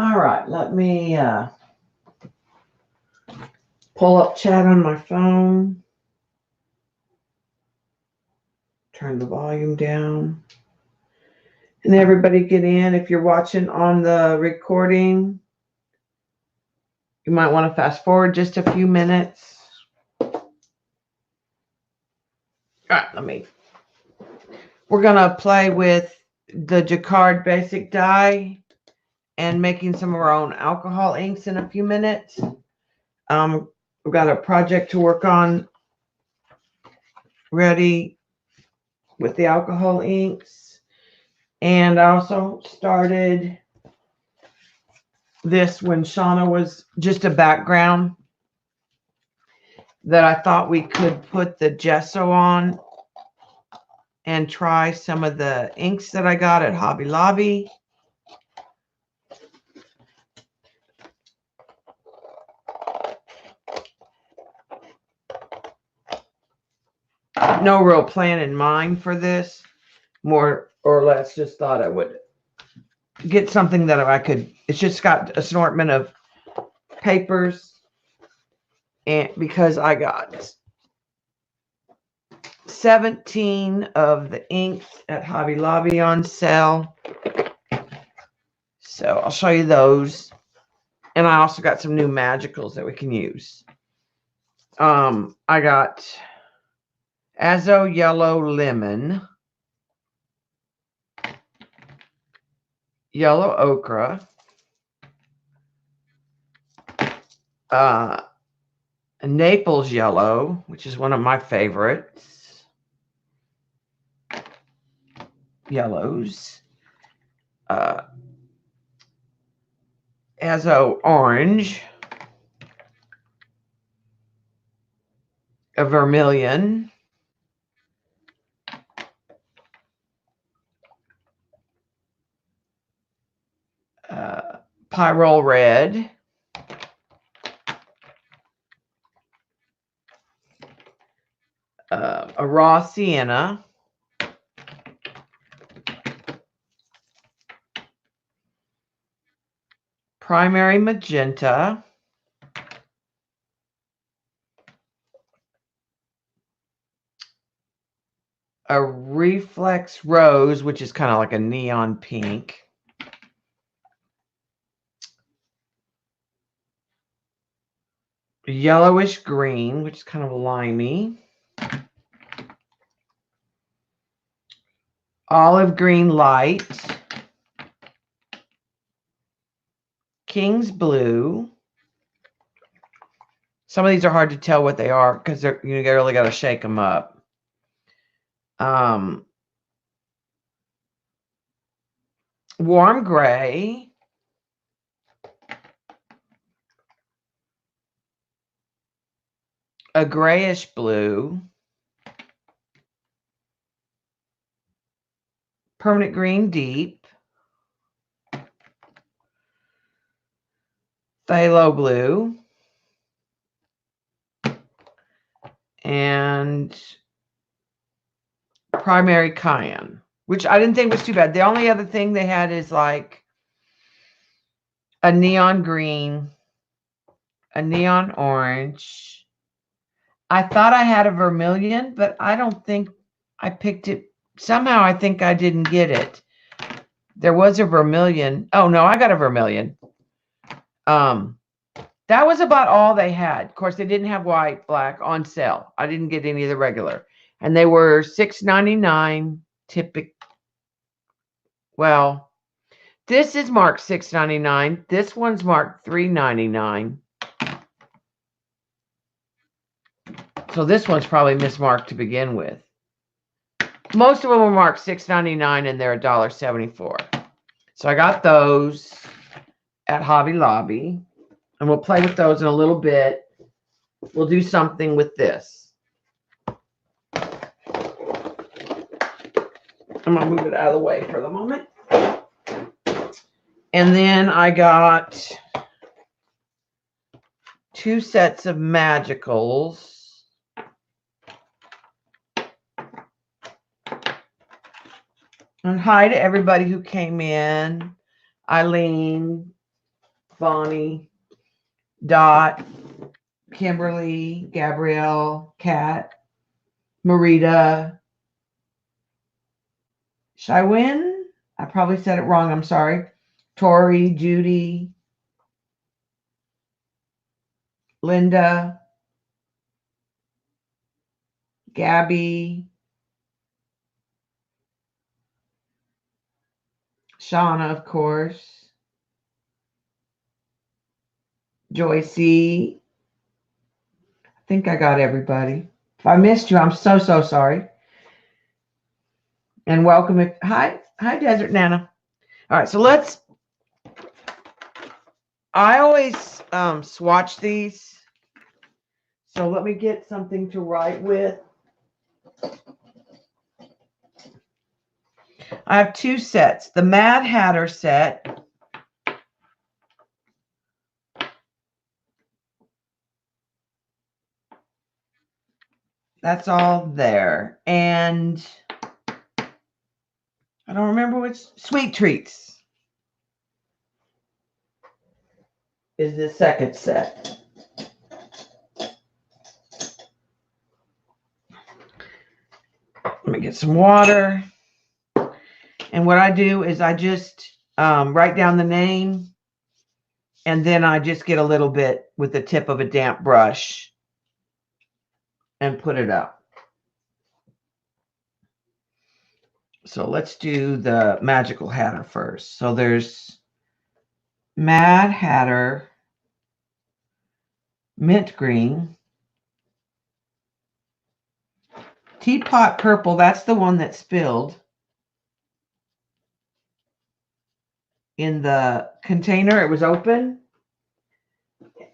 All right, let me pull up chat on my phone. Turn the volume down. And everybody get in. If you're watching on the recording, you might want to fast forward just a few minutes. All right, we're going to play with the Jacquard basic dye and making some of our own alcohol inks in a few minutes. We've got a project to work on ready with the alcohol inks. And I also started this when Shauna was just a background that I thought we could put the gesso on and try some of the inks that I got at Hobby Lobby. No real plan in mind for this. More or less just thought I would get something that I could. It's just got an assortment of papers, and because I got 17 of the inks at Hobby Lobby on sale. So I'll show you those. And I also got some new magicals that we can use. I got Azo Yellow Lemon, Yellow Ochre, Naples Yellow, which is one of my favorites. Yellows. Azo Orange. A Vermilion. Pyrrole Red. A Raw Sienna. Primary Magenta. A Reflex Rose, which is kind of like a neon pink. Yellowish green, which is kind of limey. Olive green light. King's blue. Some of these are hard to tell what they are because you really got to shake them up. Warm gray. A grayish blue. Permanent green deep. Phthalo blue. And primary cayenne, which I didn't think was too bad. The only other thing they had is like a neon green, a neon orange. I thought I had a vermilion, but I don't think I picked it. Somehow I think I didn't get it. There was a vermilion. Oh, no, I got a vermilion. That was about all they had. Of course, they didn't have white, black on sale. I didn't get any of the regular. And they were $6.99 typical. Well, this is marked $6.99. This one's marked $3.99. So this one's probably mismarked to begin with. Most of them were marked $6.99 and they're $1.74. So I got those at Hobby Lobby. And we'll play with those in a little bit. We'll do something with this. I'm going to move it out of the way for the moment. And then I got 2 sets of magicals. And hi to everybody who came in. Eileen, Bonnie, Dot, Kimberly, Gabrielle, Kat, Marita, Shywin. I probably said it wrong. I'm sorry. Tori, Judy, Linda, Gabby, Shauna, of course, Joycey. I think I got everybody. If I missed you, I'm so sorry. And welcome. Hi, Desert Nana. All right, so I always swatch these. So let me get something to write with. I have two sets. The Mad Hatter set. That's all there. And I don't remember which. Sweet Treats is the second set. Let me get some water. And what I do is I just write down the name, and then I just get a little bit with the tip of a damp brush and put it up. So let's do the Magical Hatter first. So there's Mad Hatter, Mint Green, Teapot Purple. That's the one that spilled in the container. It was open,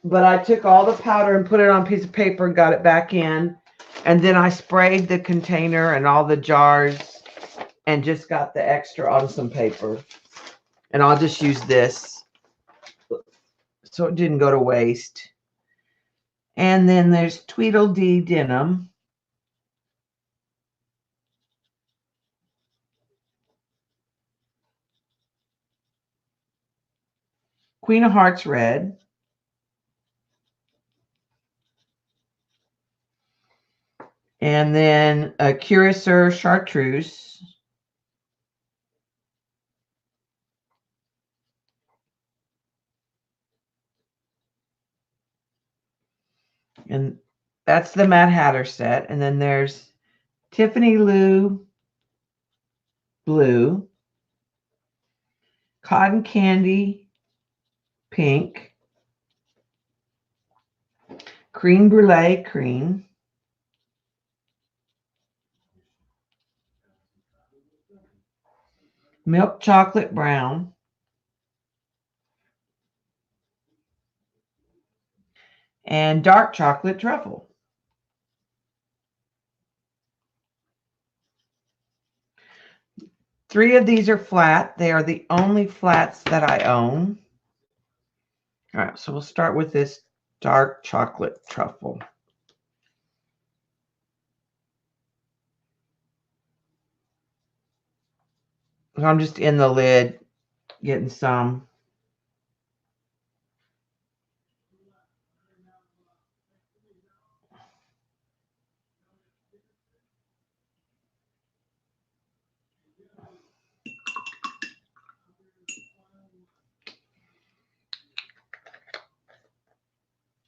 but I took all the powder and put it on a piece of paper and got it back in. And then I sprayed the container and all the jars and just got the extra on some paper. And I'll just use this so it didn't go to waste. And then there's Tweedledee Denim. Queen of Hearts Red. And then a Curaçao Chartreuse. And that's the Mad Hatter set. And then there's Tiffany Lou Blue, Cotton Candy Pink, Cream Brulee Cream, Milk Chocolate Brown, and Dark Chocolate Truffle. Three of these are flat. They are the only flats that I own. All right, so we'll start with this Dark Chocolate Truffle. So I'm just in the lid getting some.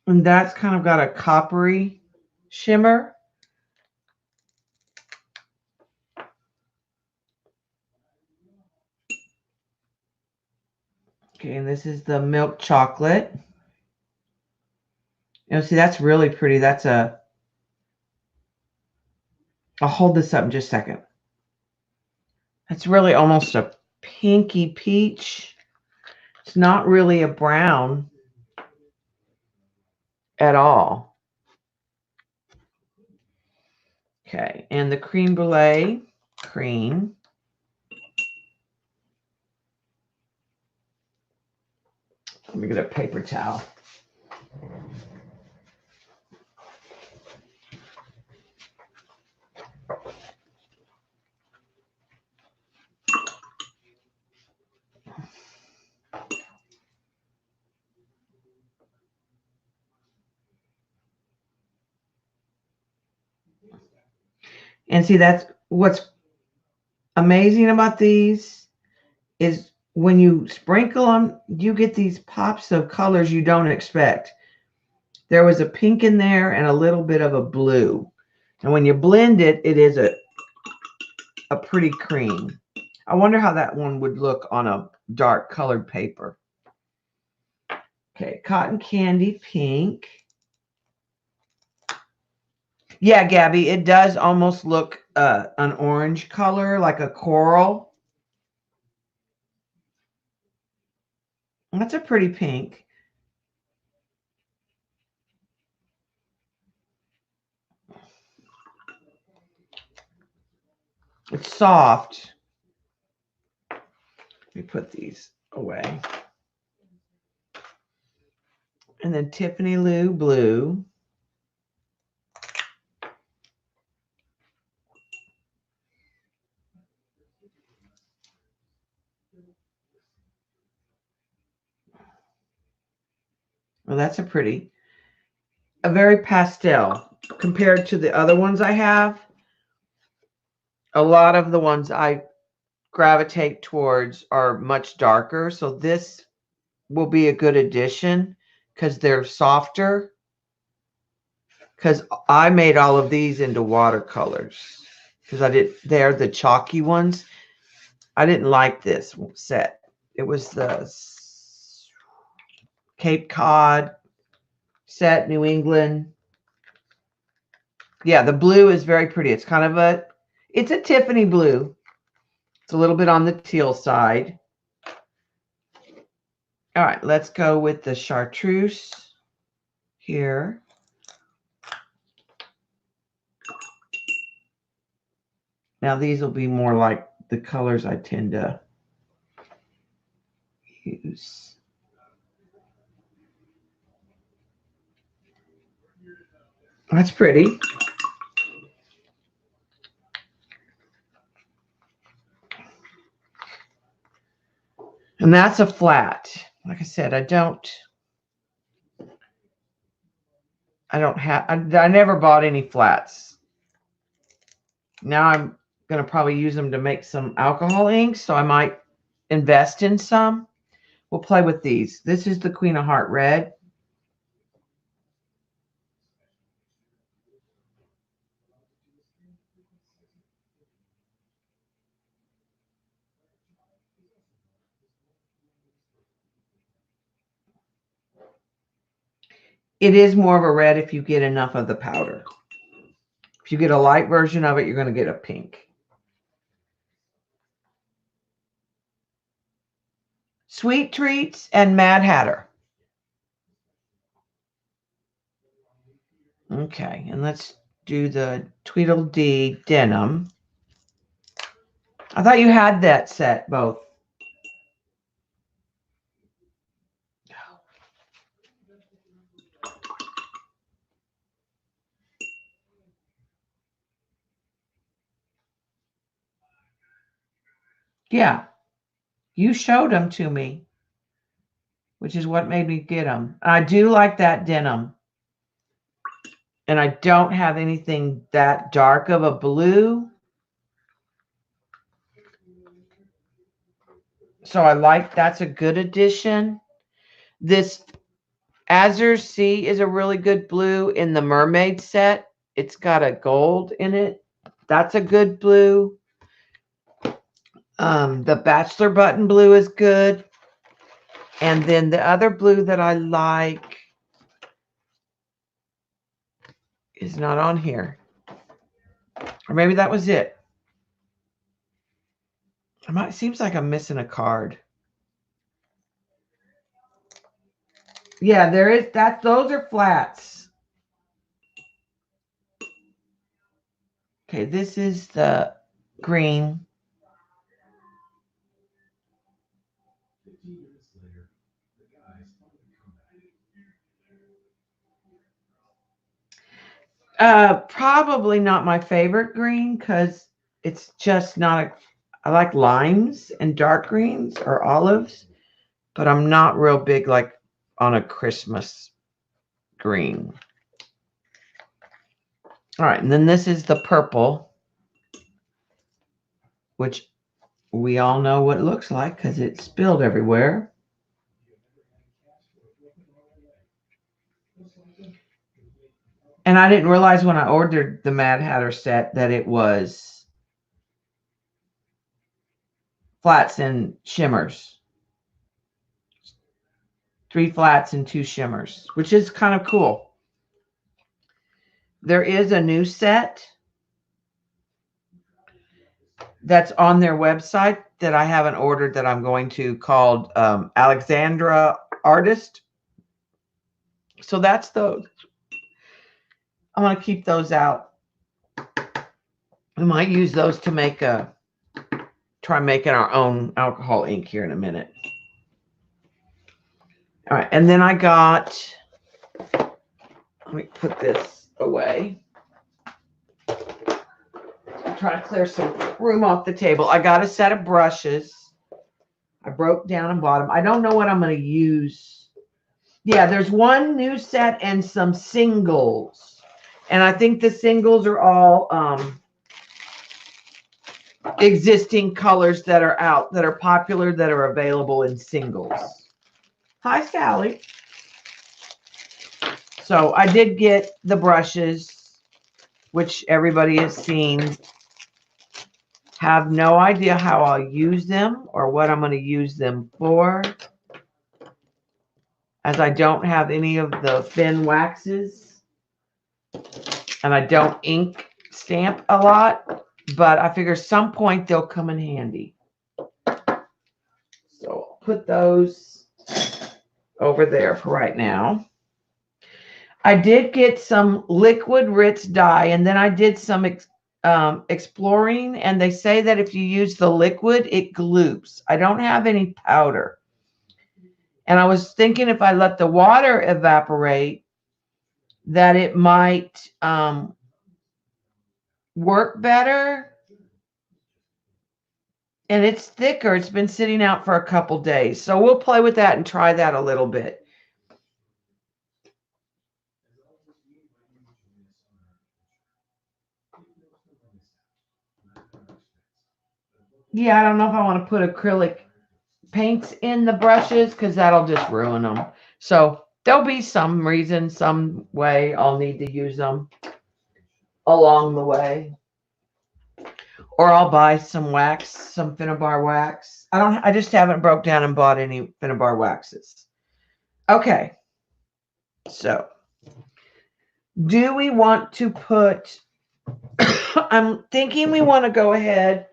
And that's kind of got a coppery shimmer. Okay, and this is the milk chocolate. You know, see, that's really pretty. That's I'll hold this up in just a second. It's really almost a pinky peach. It's not really a brown at all. Okay, and the creme brulee cream. Let me get a paper towel. And see, that's what's amazing about these is when you sprinkle them, you get these pops of colors you don't expect. There was a pink in there and a little bit of a blue. And when you blend it, it is a pretty cream. I wonder how that one would look on a dark colored paper. Okay, cotton candy pink. Yeah, Gabby, it does almost look an orange color, like a coral. That's a pretty pink. It's soft. Let me put these away. And then Tiffany Lou blue. Well, that's a very pastel compared to the other ones I have. A lot of the ones I gravitate towards are much darker. So this will be a good addition because they're softer. Because I made all of these into watercolors. Because they're the chalky ones. I didn't like this set. It was the Cape Cod set, New England. Yeah, the blue is very pretty. It's kind of it's a Tiffany blue. It's a little bit on the teal side. All right, let's go with the chartreuse here. Now these will be more like the colors I tend to use. That's pretty. And that's a flat. Like I said, I never bought any flats. Now I'm going to probably use them to make some alcohol inks, so I might invest in some. We'll play with these. This is the Queen of Heart Red. It is more of a red if you get enough of the powder. If you get a light version of it, you're going to get a pink. Sweet Treats and Mad Hatter. Okay, and let's do the Tweedledee Denim. I thought you had that set, both. Yeah, you showed them to me, which is what made me get them. I do like that denim. And I don't have anything that dark of a blue. So that's a good addition. This Azure Sea is a really good blue in the mermaid set. It's got a gold in it. That's a good blue. The Bachelor Button blue is good. And then the other blue that I like is not on here. Or maybe that was it. Seems like I'm missing a card. Yeah, there is that. Those are flats. Okay, this is the green. Probably not my favorite green because it's just not I like limes and dark greens or olives, but I'm not real big like on a Christmas green. All right, and then this is the purple. which we all know what it looks like because it's spilled everywhere. And I didn't realize when I ordered the Mad Hatter set that it was flats and shimmers. 3 flats and 2 shimmers, which is kind of cool. There is a new set that's on their website that I haven't ordered that I'm going to, called Alexandra Artist. So that's those. I want to keep those out. We might use those to make try making our own alcohol ink here in a minute. All right, and then I got, let me put this away. I'm trying to clear some room off the table. I got a set of brushes. I broke down and bought them. I don't know what I'm going to use. Yeah, there's one new set and some singles. And I think the singles are all existing colors that are out, that are popular, that are available in singles. Hi, Sally. So I did get the brushes, which everybody has seen. Have no idea how I'll use them or what I'm going to use them for, as I don't have any of the thin waxes and I don't ink stamp a lot, but I figure some point they'll come in handy. So I'll put those over there for right now. I did get some liquid Ritz dye, and then I did some exploring, and they say that if you use the liquid, it gloops. I don't have any powder. And I was thinking if I let the water evaporate, that it might work better. And it's thicker. It's been sitting out for a couple days. So we'll play with that and try that a little bit. Yeah, I don't know if I want to put acrylic paints in the brushes because that'll just ruin them. So there'll be some reason, some way I'll need to use them along the way. Or I'll buy some wax, some Finnabar wax. I just haven't broke down and bought any Finnabar waxes. Okay. So do we want to put, I'm thinking we want to go ahead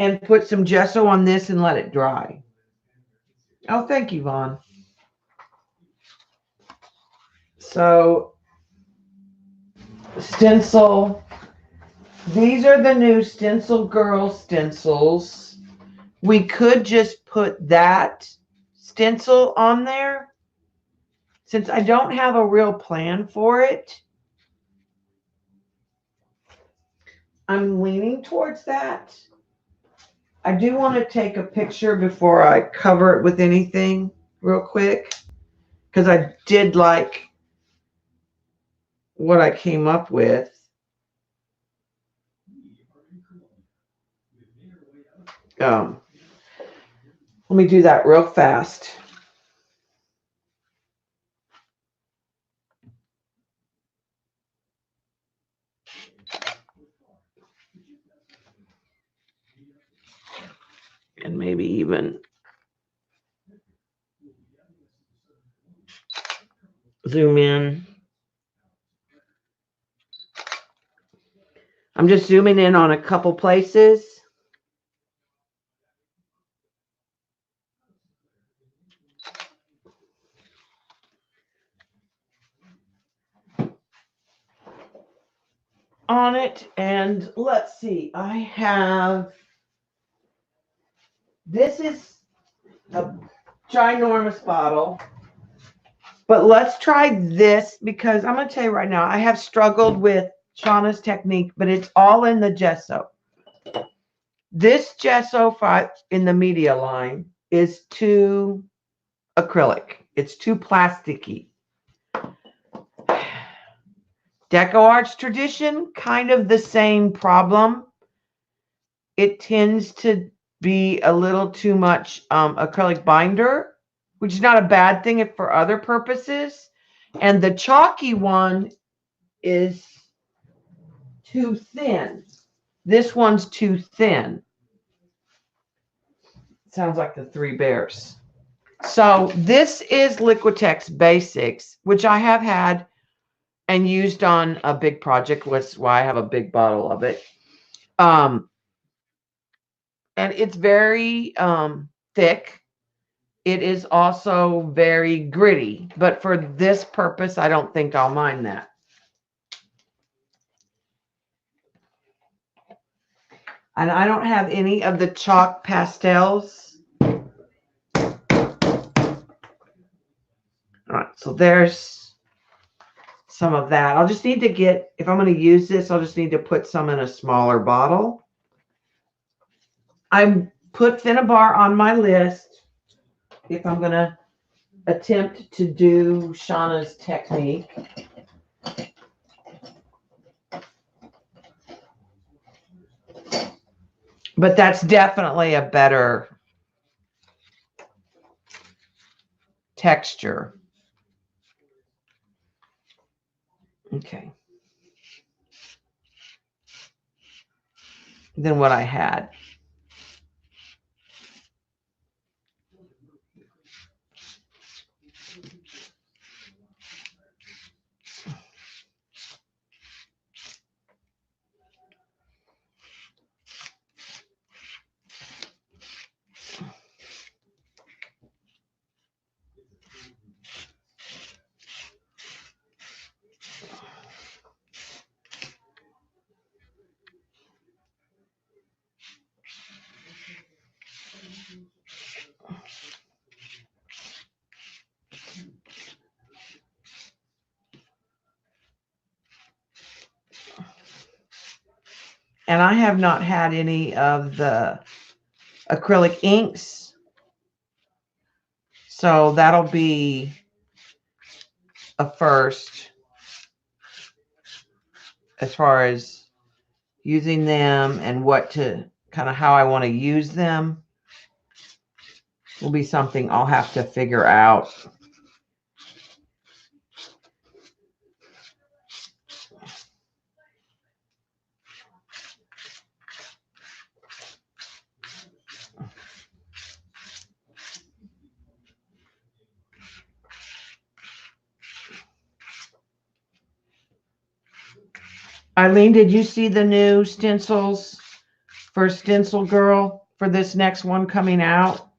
and put some gesso on this and let it dry. Oh, thank you, Vaughn. So stencil, these are the new Stencil Girl stencils. We could just put that stencil on there. Since I don't have a real plan for it, I'm leaning towards that. I do want to take a picture before I cover it with anything real quick, because I did like what I came up with. Let me do that real fast. And maybe even zoom in. I'm just zooming in on a couple places. On it, and let's see, I have, this is a ginormous bottle, but let's try this, because I'm going to tell you right now, I have struggled with Shauna's technique, but it's all in the gesso. This gesso in the media line is too acrylic. It's too plasticky. Deco Arts Tradition, kind of the same problem. it tends to be a little too much acrylic binder, which is not a bad thing if for other purposes. And the chalky one is too thin. This one's too thin. Sounds like the Three Bears. So this is Liquitex Basics, which I have had and used on a big project, which is why I have a big bottle of it. And it's very thick. It is also very gritty, but for this purpose, I don't think I'll mind that. And I don't have any of the chalk pastels. All right, so there's some of that. I'll just need to get, if I'm going to use this, I'll just need to put some in a smaller bottle. I put Finnabar on my list if I'm going to attempt to do Shauna's technique. But that's definitely a better texture. Okay. Than what I had. And I have not had any of the acrylic inks. So that'll be a first as far as using them and what to kind of how I want to use them. Will be something I'll have to figure out. Eileen, did you see the new stencils for Stencil Girl for this next one coming out?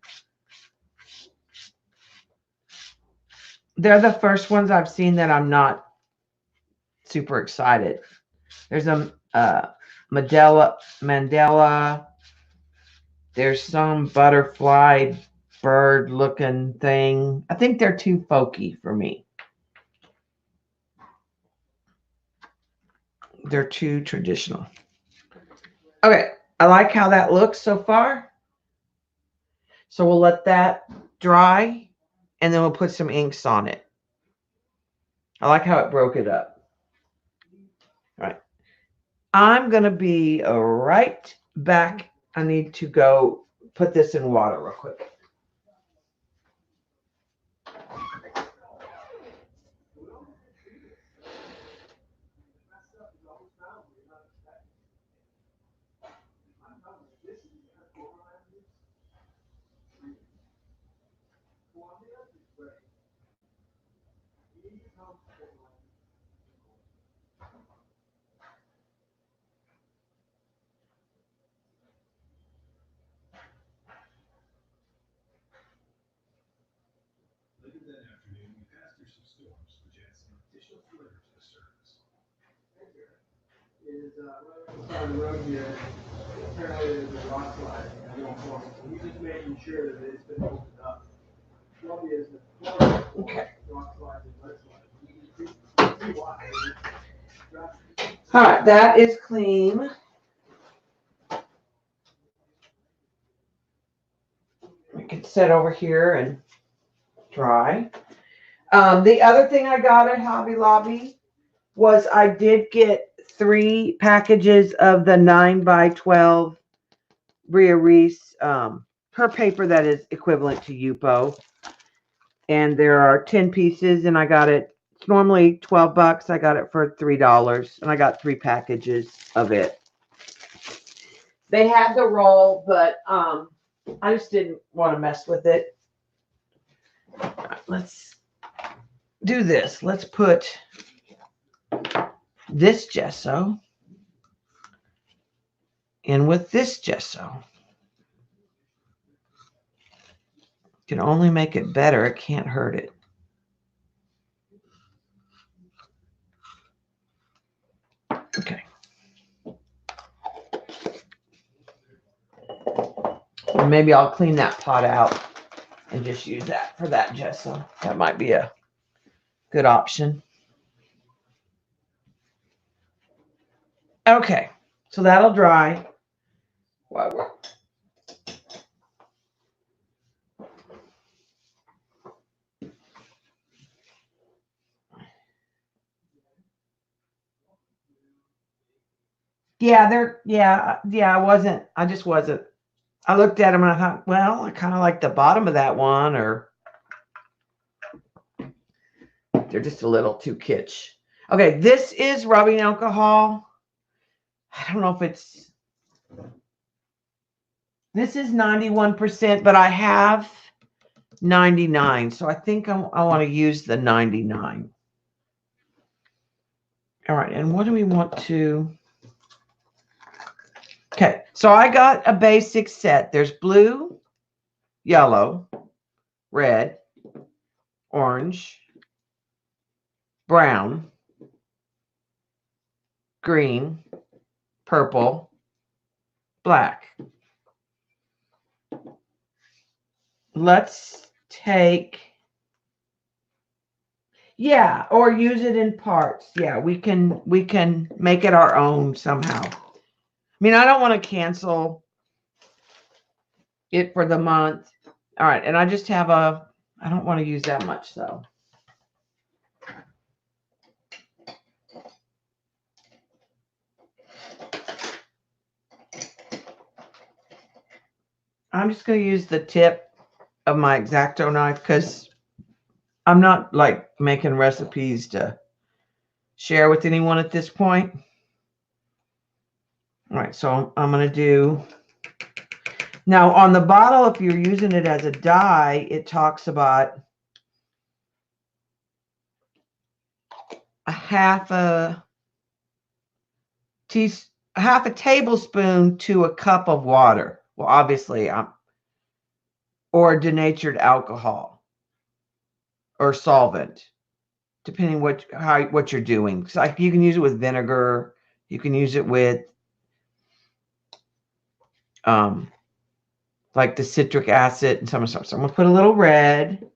They're the first ones I've seen that I'm not super excited. There's a Mandela. There's some butterfly bird looking thing. I think they're too folky for me. They're too traditional. Okay, I like how that looks so far. So we'll let that dry and then we'll put some inks on it. I like how it broke it up. All right. I'm going to be right back. I need to go put this in water real quick. On the road here, apparently there's a rock slide. He's just making sure that it's been opened up. Okay. Rock slide and mud slide. All right, that is clean. We can sit over here and dry. The other thing I got at Hobby Lobby was I did get 3 packages of the 9x12 Bria Reese, her paper that is equivalent to Yupo. And there are 10 pieces, and I got it. It's normally $12. I got it for $3, and I got 3 packages of it. They had the roll, but I just didn't want to mess with it. Let's do this. Let's put this gesso in with this gesso. Can only make it better. It can't hurt it. Okay. Or maybe I'll clean that pot out and just use that for that gesso. That might be a good option. Okay, so that'll dry. I just wasn't. I looked at them and I thought, well, I kind of like the bottom of that one, or they're just a little too kitsch. Okay, this is rubbing alcohol. I don't know if it's, this is 91%, but I have 99. So I think I want to use the 99. All right, and what do we want to? Okay, so I got a basic set. There's blue, yellow, red, orange, brown, green, purple, black. Let's take, yeah, or use it in parts. Yeah, we can make it our own somehow. I mean, I don't want to cancel it for the month. All right, and I just have I don't want to use that much though. I'm just going to use the tip of my X-Acto knife because I'm not like making recipes to share with anyone at this point. All right, so I'm going to do, now on the bottle, if you're using it as a dye, it talks about a half a tablespoon to a cup of water. Well, obviously, or denatured alcohol or solvent, depending what you're doing. So you can use it with vinegar. You can use it with like the citric acid and some stuff. So I'm gonna put a little red.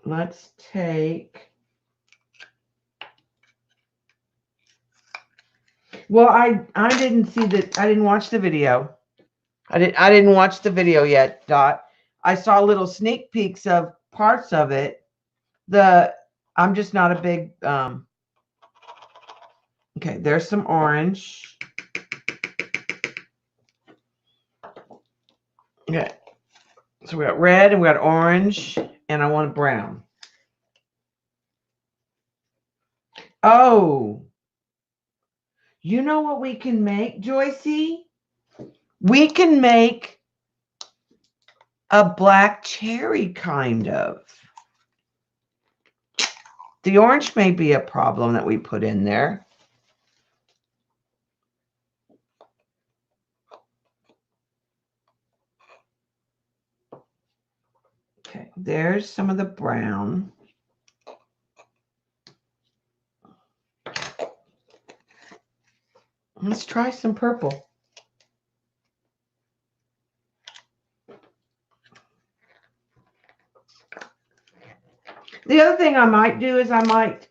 Let's take. Well, I didn't see that. I didn't watch the video. I didn't watch the video yet, Dot. I saw little sneak peeks of parts of it. I'm just not a big okay, there's some orange. Okay. So we got red and we got orange, and I want brown. Oh, you know what we can make, Joycey? We can make a black cherry, kind of. The orange may be a problem that we put in there. Okay, there's some of the brown. Let's try some purple. The other thing I might do is I might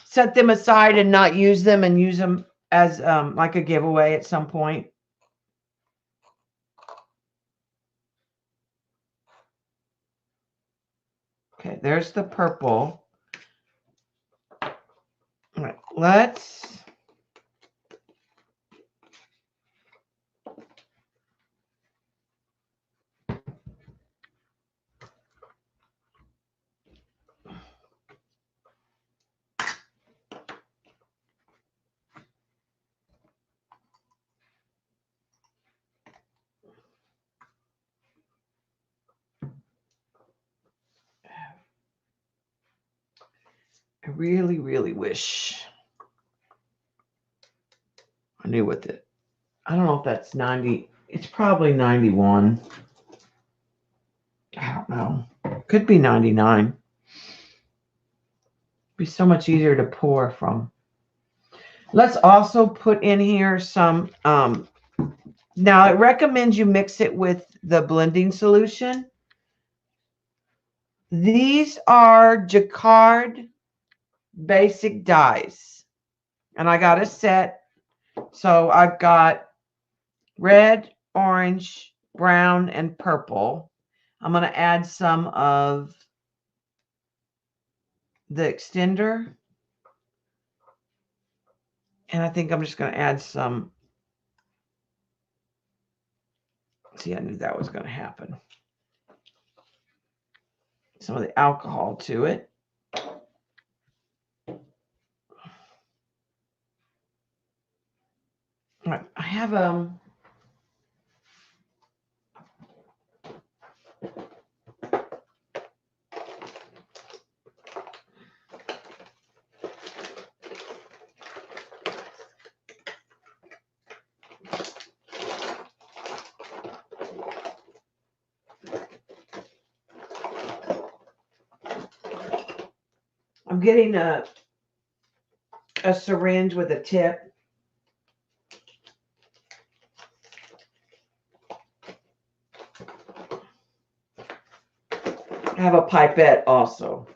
set them aside and not use them and use them as like a giveaway at some point. Okay, there's the purple. let's I really, really wish I knew what the, I don't know if that's 90. It's probably 91. I don't know. Could be 99. Be so much easier to pour from. Let's also put in here some, now it recommends you mix it with the blending solution. These are Jacquard basic dyes. And I got a set. So I've got red, orange, brown, and purple. I'm going to add some of the extender. And I think I'm just going to add some. See, I knew that was going to happen. Some of the alcohol to it. All right, I have I'm getting a syringe with a tip. I have a pipette also.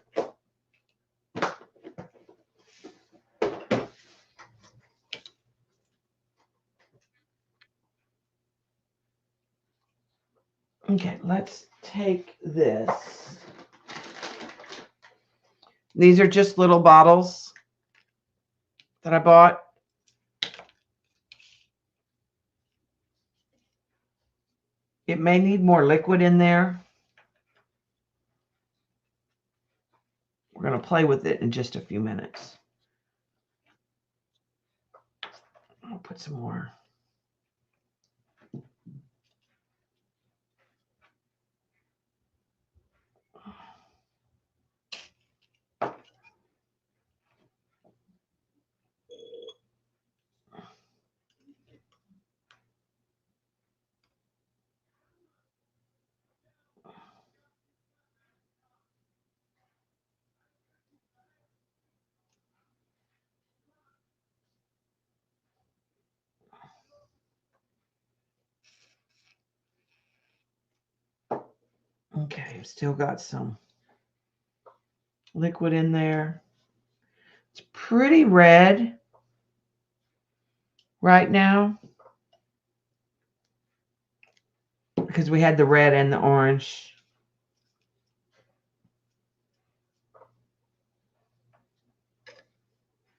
Okay, let's take this. These are just little bottles that I bought. It may need more liquid in there. We're going to play with it in just a few minutes. I'll put some more. Okay, I've still got some liquid in there. It's pretty red right now because we had the red and the orange.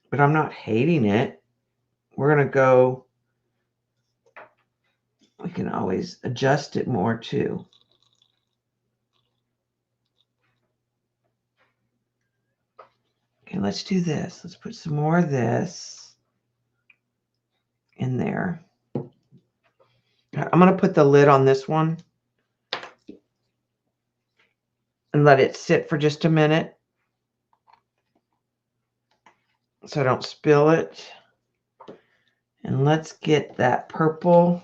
But I'm not hating it. We're going to go, we can always adjust it more too. Okay, let's do this. Let's put some more of this in there. I'm going to put the lid on this one and let it sit for just a minute so I don't spill it. And let's get that purple.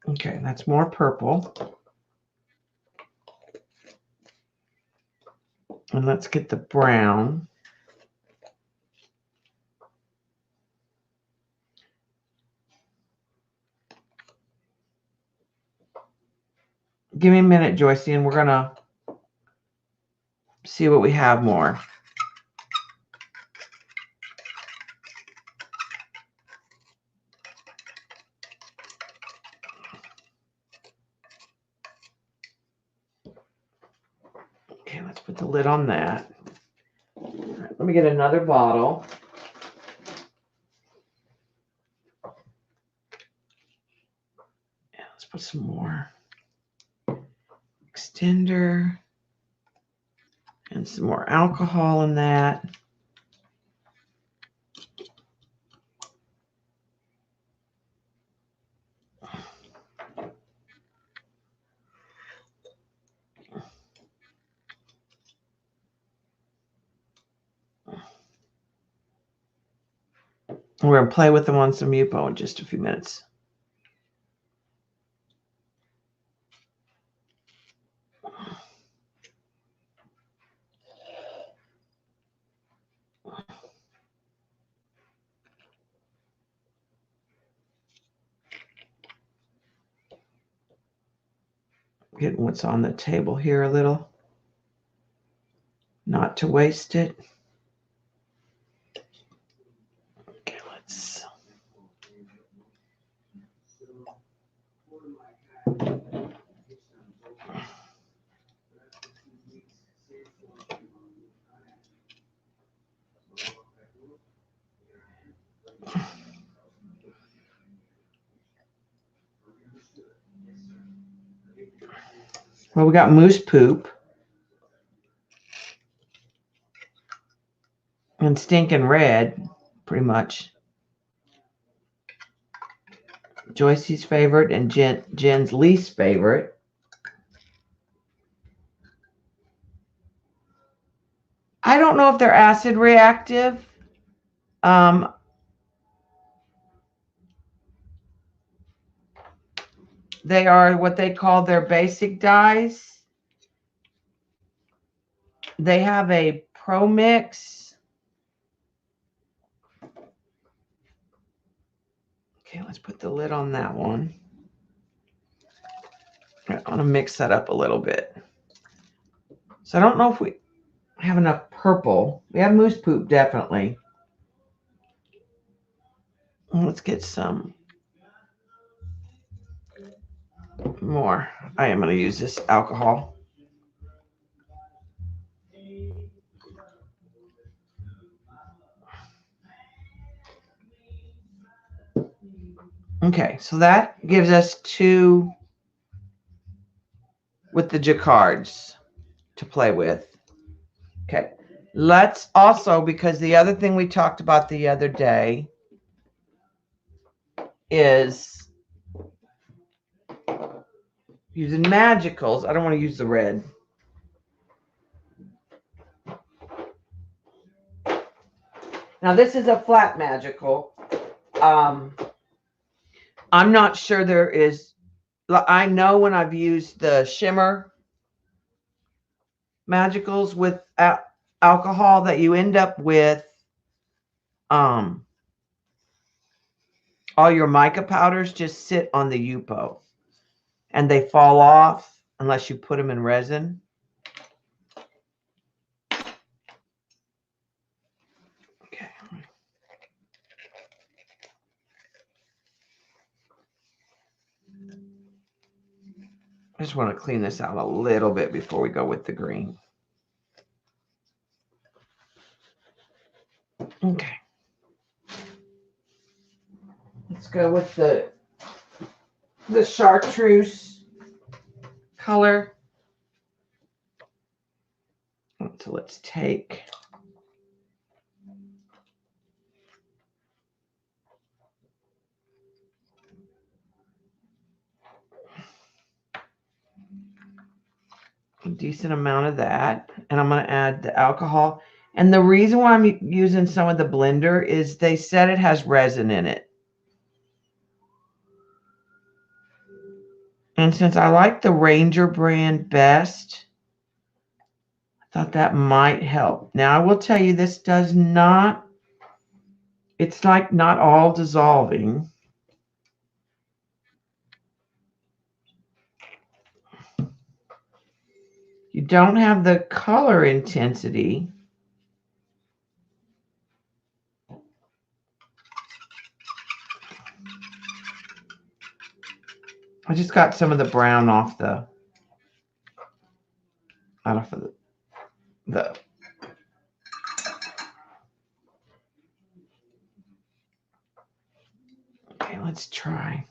Okay, that's more purple. And let's get the brown. Give me a minute, Joycey, and we're going to see what we have more. Put the lid on that. Right, let me get another bottle. Yeah, let's put some more extender and some more alcohol in that. We're going to play with them on some Yupo in just a few minutes. Getting what's on the table here a little. Not to waste it. Okay, let's. Well, we got moose poop and stinking red, pretty much. Joyce's favorite and Jen's least favorite. I don't know if they're acid reactive. They are what they call their basic dyes. They have a Pro Mix. Okay, let's put the lid on that one. I want to mix that up a little bit. So I don't know if we have enough purple. We have moose poop, definitely. Let's get some more. I am going to use this alcohol. Okay, so that gives us 2 with the Jacquards to play with. Okay, let's also, because the other thing we talked about the other day is using magicals. I don't want to use the red. Now this is a flat magical. I'm not sure there is. I know when I've used the shimmer magicals with alcohol that you end up with all your mica powders just sit on the Yupo and they fall off unless you put them in resin. Okay. I just want to clean this out a little bit before we go with the green. Okay. Let's go with the chartreuse color. So let's take a decent amount of that, and I'm going to add the alcohol. And the reason why I'm using some of the blender is they said it has resin in it. And since I like the Ranger brand best, I thought that might help. Now, I will tell you, this does not, it's like not all dissolving. You don't have the color intensity. I just got some of the brown off the, out of the, the okay, let's try.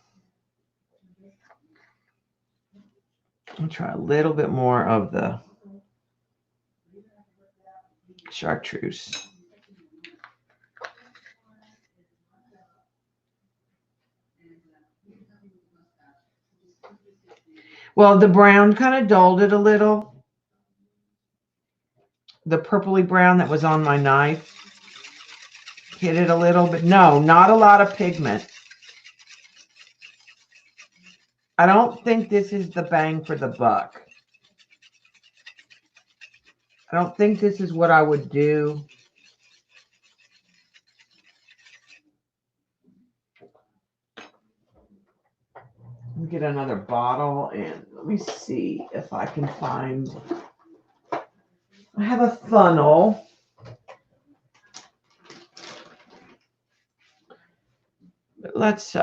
I'll try a little bit more of the chartreuse. Well, the brown kind of dulled it a little. The purpley brown that was on my knife hit it a little, but no, not a lot of pigment. I don't think this is the bang for the buck. I don't think this is what I would do. Let me get another bottle and let me see if I can find. I have a funnel. Let's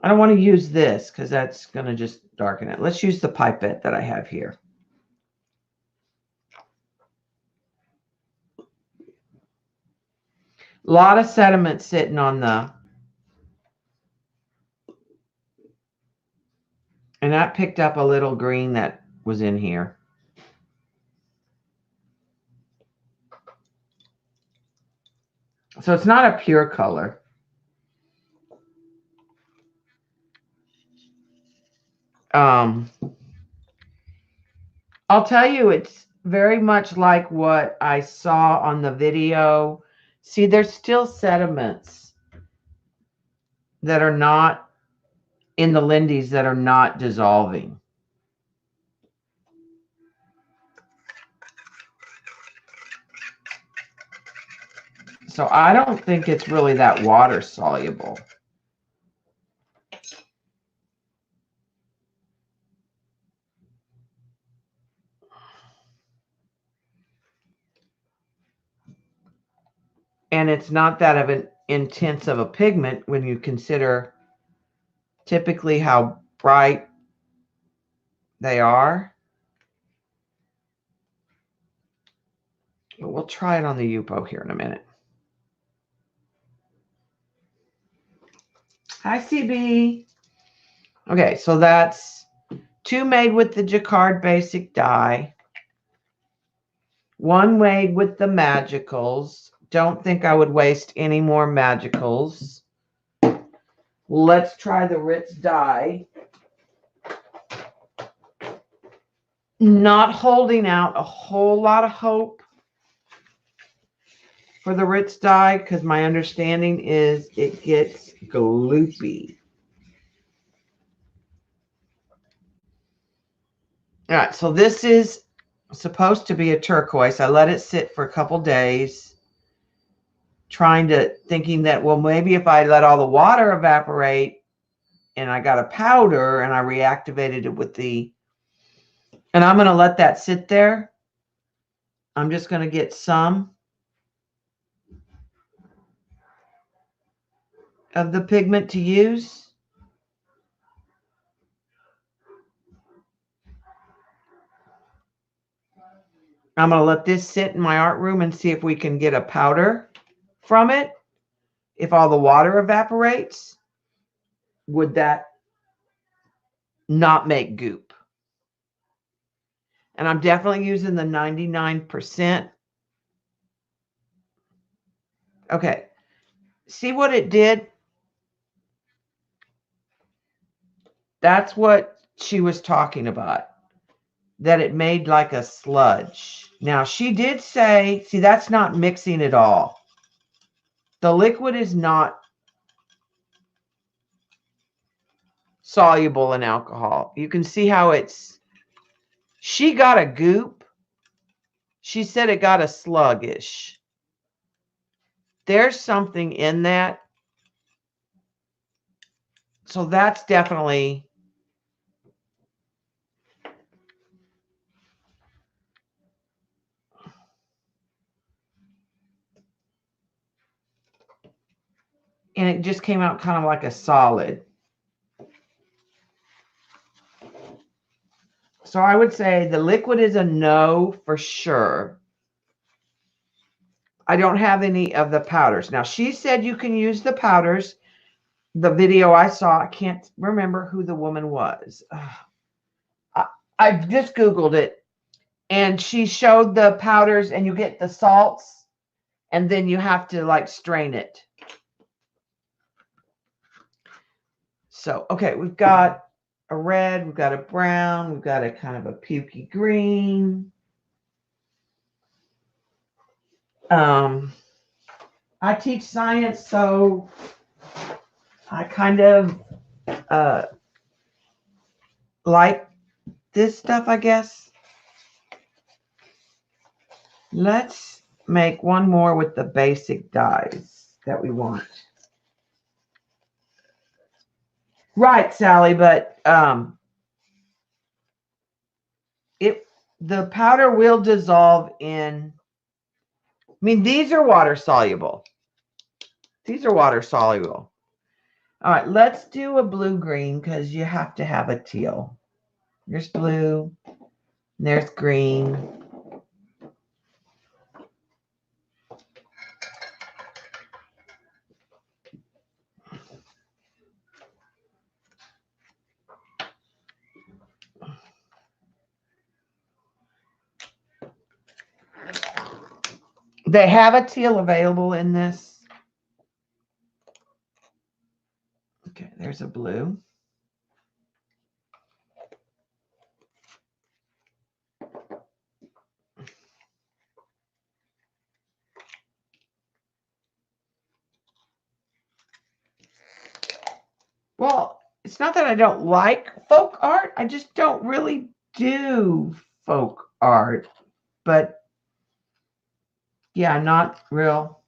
I don't want to use this because that's going to just darken it. Let's use the pipette that I have here. A lot of sediment sitting on the, and that picked up a little green that was in here. So it's not a pure color. I'll tell you, it's very much like what I saw on the video. See, there's still sediments that are not in the Lindy's that are not dissolving. So I don't think it's really that water soluble. And it's not that of an intense of a pigment when you consider typically how bright they are. But we'll try it on the Yupo here in a minute. Hi, CB. Okay, so that's 2 made with the Jacquard basic dye. 1 made with the magicals. Don't think I would waste any more magicals. Let's try the Ritz dye. Not holding out a whole lot of hope for the Ritz dye because my understanding is it gets gloopy. All right, so this is supposed to be a turquoise. I let it sit for a couple days, thinking that, well, maybe if I let all the water evaporate and I got a powder and I reactivated it with the, and I'm going to let that sit there. I'm just going to get some of the pigment to use. I'm going to let this sit in my art room and see if we can get a powder from it. If all the water evaporates, would that not make goop? And I'm definitely using the 99%. Okay. See what it did? That's what she was talking about, that it made like a sludge. Now, she did say, see, that's not mixing at all. The liquid is not soluble in alcohol. You can see how she got a goop. She said it got a sluggish. There's something in that. So that's definitely, and it just came out kind of like a solid. So I would say the liquid is a no for sure. I don't have any of the powders. Now, she said you can use the powders. The video I saw, I can't remember who the woman was. I just Googled it, and she showed the powders, and you get the salts, and then you have to like strain it. So, okay, we've got a red, we've got a brown, we've got a kind of a pukey green. I teach science, so I kind of like this stuff, I guess. Let's make one more with the basic dyes that we want. Right, Sally, but the powder will dissolve in. I mean, these are water soluble. These are water soluble. All right, let's do a blue green because you have to have a teal. There's blue. There's green. They have a teal available in this. Okay, there's a blue. Well, it's not that I don't like folk art. I just don't really do folk art. But yeah, not real.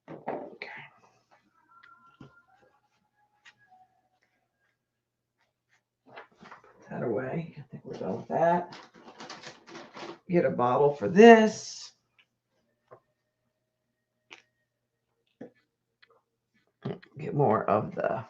Okay. Put that away. I think we're done with that. Get a bottle for this. Get more of the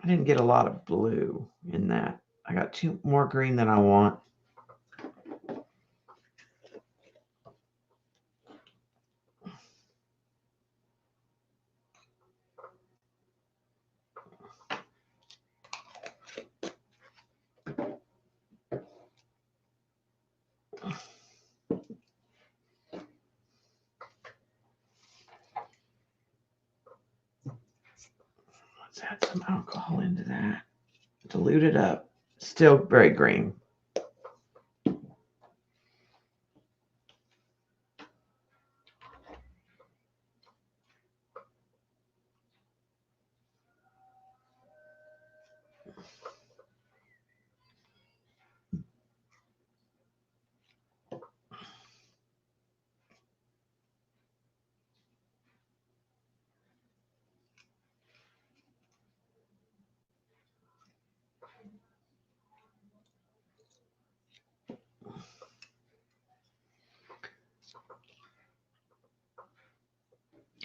I didn't get a lot of blue in that. I got two more green than I want. Let's add some alcohol into that. Dilute it up. Still very green.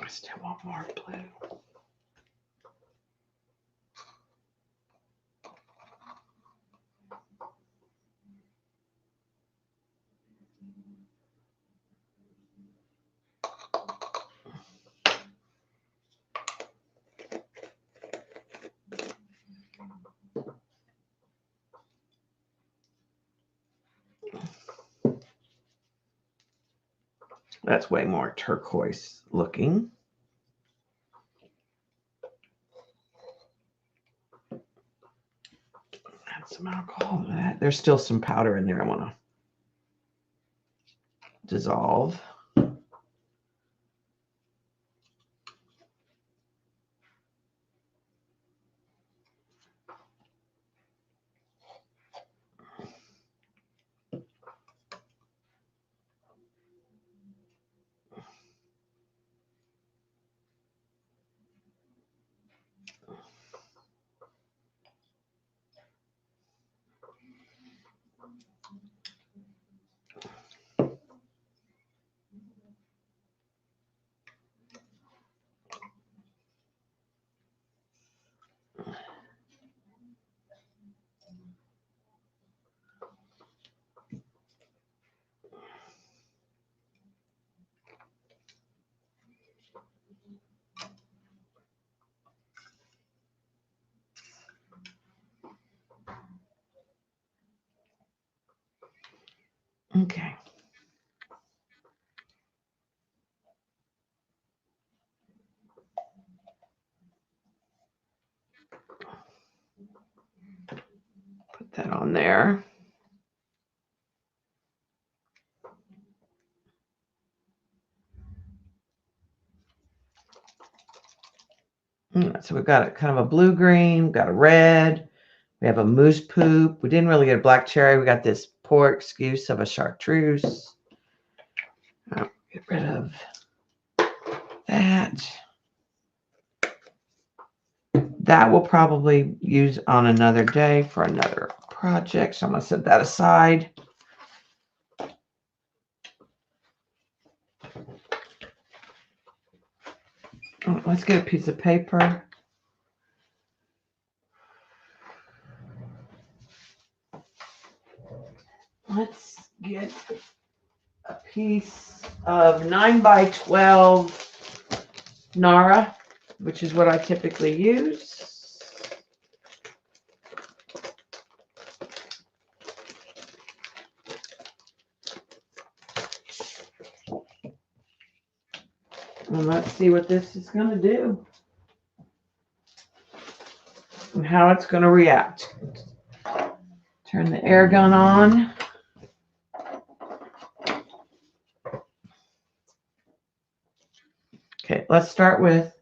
I still want more blue. That's way more turquoise looking. Add some alcohol to that. There's still some powder in there I want to dissolve. Okay. Put that on there. So we've got a kind of a blue-green, got a red. We have a moose poop. We didn't really get a black cherry. We got this poor excuse of a chartreuse. I'll get rid of that. That will probably use on another day for another project. So I'm going to set that aside. Let's get a piece of paper. Let's get a piece of 9x12 Nara, which is what I typically use. And let's see what this is going to do and how it's going to react. Turn the air gun on. Okay, let's start with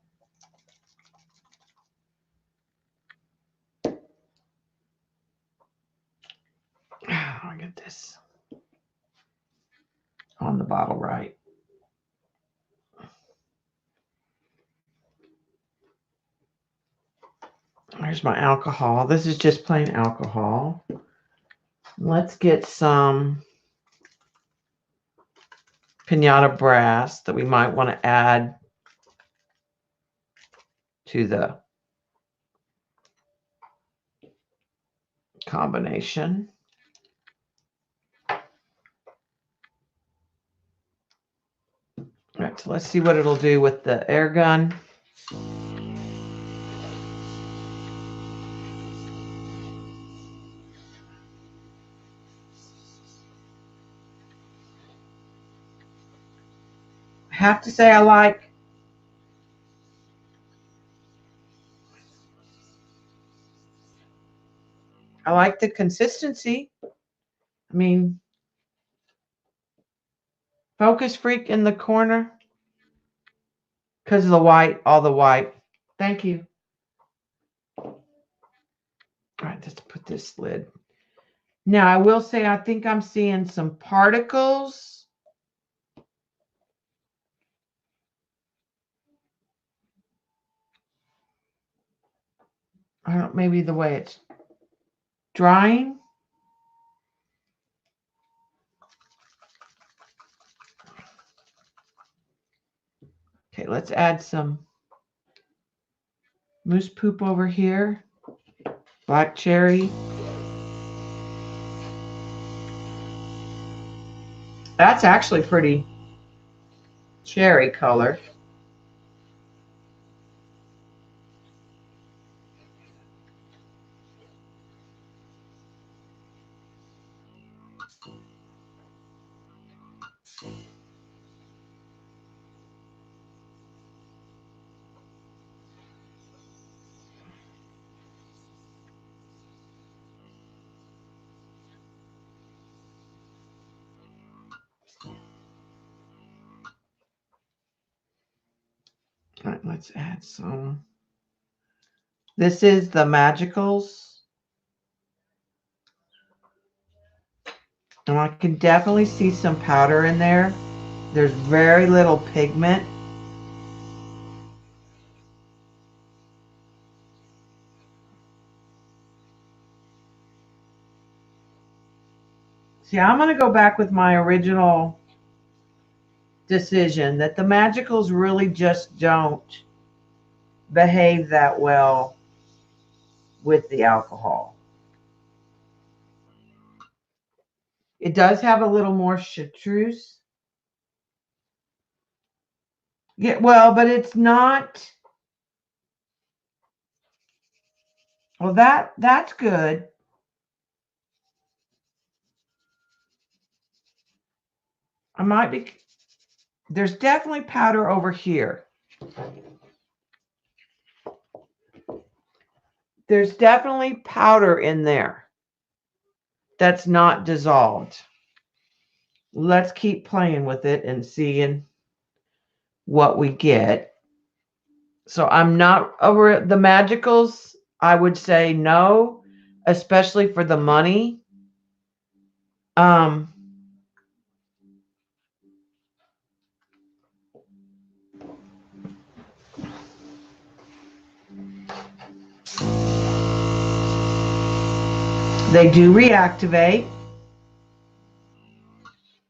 I'll get this on the bottle right. There's my alcohol. This is just plain alcohol. Let's get some pinata brass that we might want to add to the combination. All right, so let's see what it'll do with the air gun. I have to say I like the consistency. I mean, focus freak in the corner because of the white, all the white. Thank you. All right, let's put this lid. Now, I will say I think I'm seeing some particles. I don't, maybe the way it's drying. Okay, let's add some moose poop over here. Black cherry. That's actually pretty cherry color. All right, let's add some. This is the Magicals. And I can definitely see some powder in there. There's very little pigment. See, I'm going to go back with my original decision that the Magicals really just don't behave that well with the alcohol. It does have a little more chartreuse. Yeah, well, but it's not. Well, that's good. There's definitely powder over here. There's definitely powder in there that's not dissolved. Let's keep playing with it and seeing what we get. So I'm not over the magicals. I would say no, especially for the money. They do reactivate.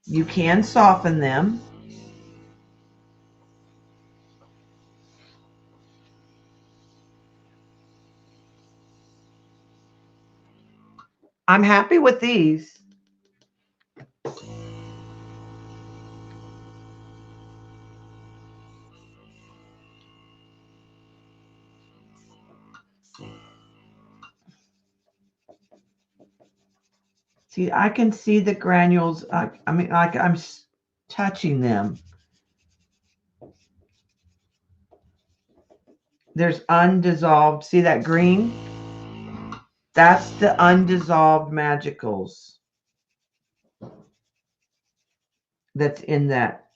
You can soften them. I'm happy with these. See, I can see the granules. I mean, like I'm touching them. There's undissolved. See that green? That's the undissolved magicals that's in that.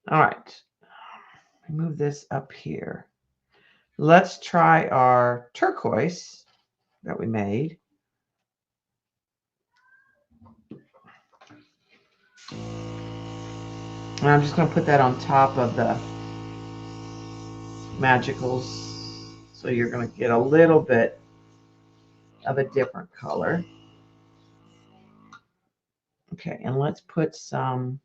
All right. Move this up here. Let's try our turquoise that we made. And I'm just going to put that on top of the magicals. So you're going to get a little bit of a different color. Okay, and let's put some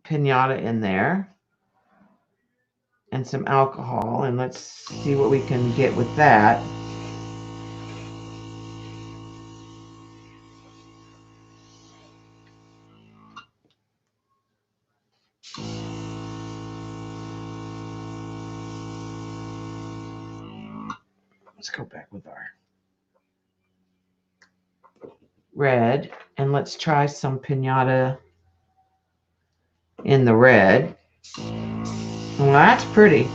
pinata in there and some alcohol, and let's see what we can get with that. Let's go back with our red, and let's try some pinata in the red. Well, that's pretty.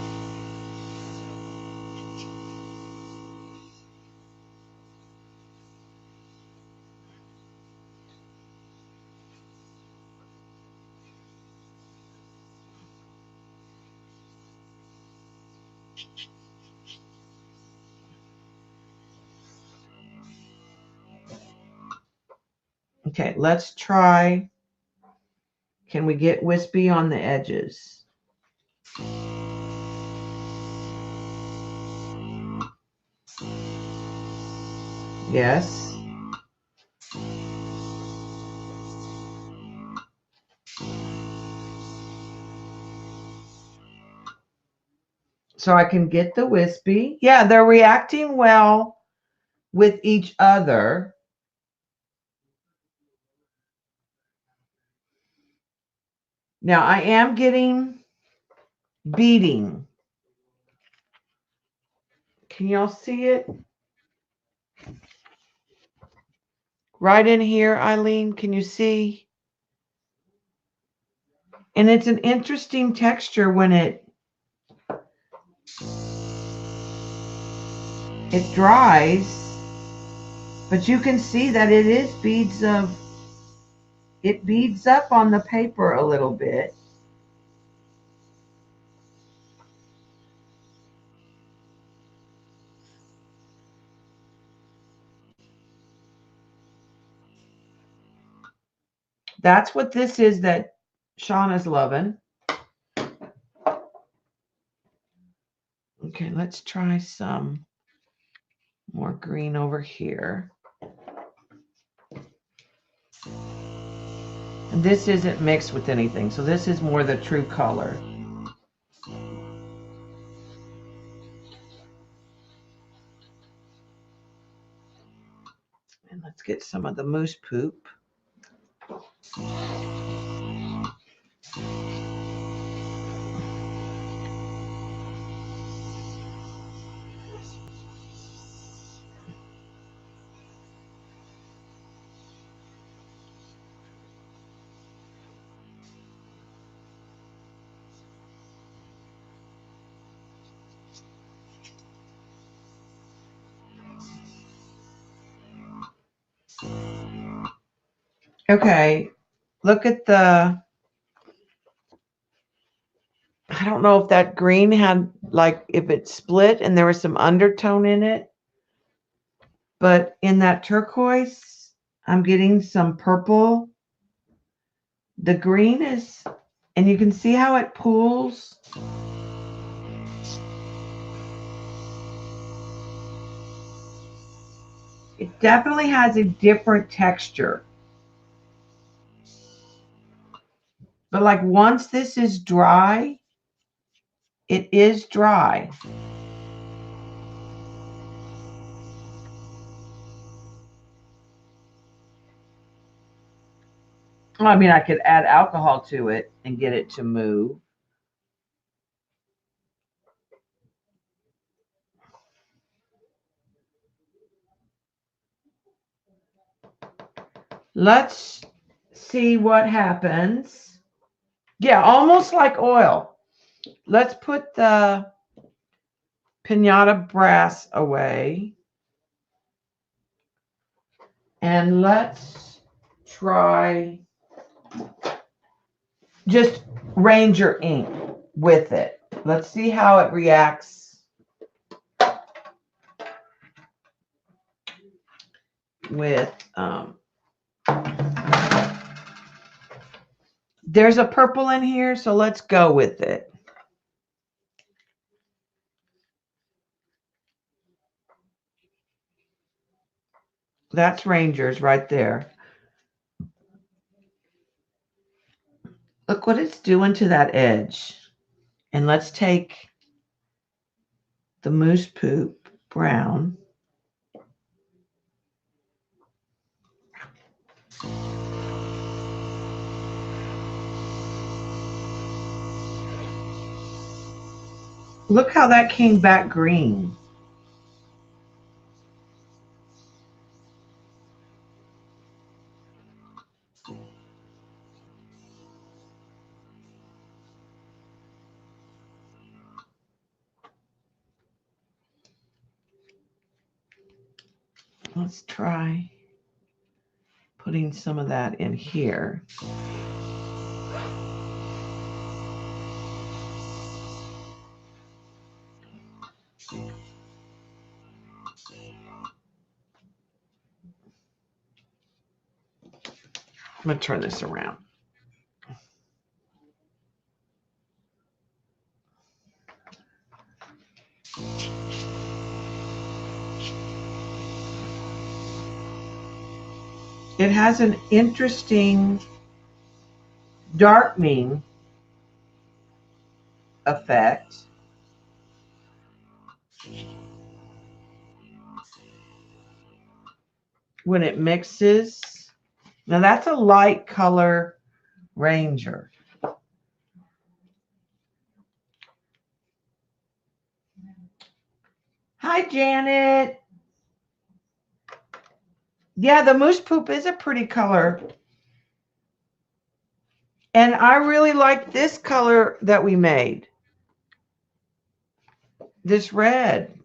Okay, let's try. Can we get wispy on the edges? Yes. So I can get the wispy. Yeah, they're reacting well with each other. Now I am getting beading. Can y'all see it? Right in here, Eileen, can you see? And it's an interesting texture when it dries, but you can see that it is beads of, it beads up on the paper a little bit. That's what this is that Shauna's loving. Okay, let's try some more green over here. And this isn't mixed with anything, so this is more the true color. And let's get some of the moose poop. Okay, look at the, I don't know if that green had, like, if it split and there was some undertone in it, but in that turquoise, I'm getting some purple. The green is, and you can see how it pools. It definitely has a different texture. But like once this is dry, it is dry. Well, I mean, I could add alcohol to it and get it to move. Let's see what happens. Yeah, almost like oil. Let's put the piñata brass away. And let's try just Ranger ink with it. Let's see how it reacts with, there's a purple in here, so let's go with it. That's Rangers right there. Look what it's doing to that edge. And let's take the moose poop brown. Look how that came back green. Let's try putting some of that in here. I'm going to turn this around. It has an interesting darkening effect. When it mixes. Now that's a light color Ranger. Hi, Janet. Yeah, the moose poop is a pretty color. And I really like this color that we made. This red.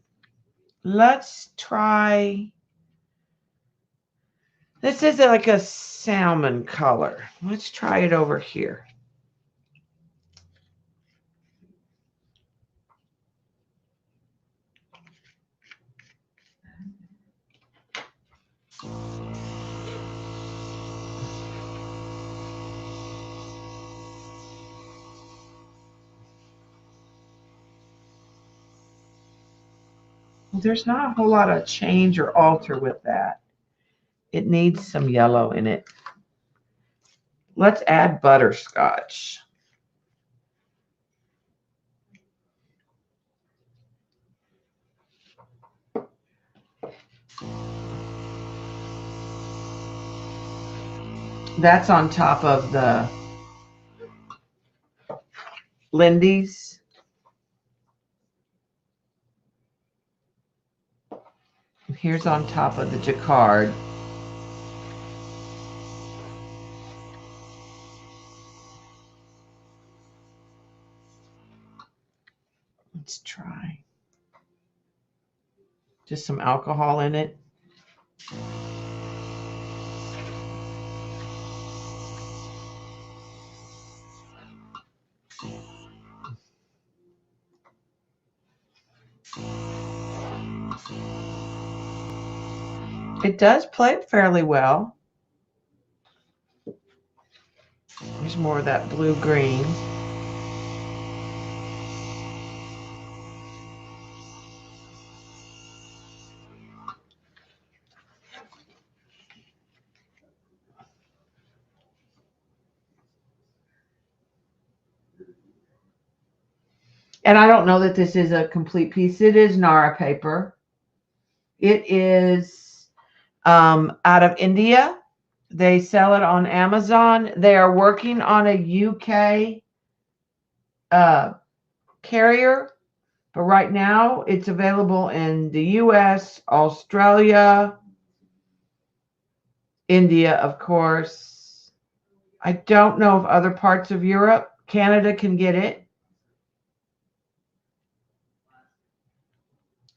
Let's try. This is like a salmon color. Let's try it over here. There's not a whole lot of change or alter with that. It needs some yellow in it. Let's add butterscotch. That's on top of the Lindy's. Here's on top of the Jacquard. Let's try. Just some alcohol in it. It does play fairly well. There's more of that blue-green. And I don't know that this is a complete piece. It is Nara paper. It is out of India. They sell it on Amazon. They are working on a UK carrier, but right now it's available in the US, Australia, India, of course. I don't know if other parts of Europe. Canada can get it.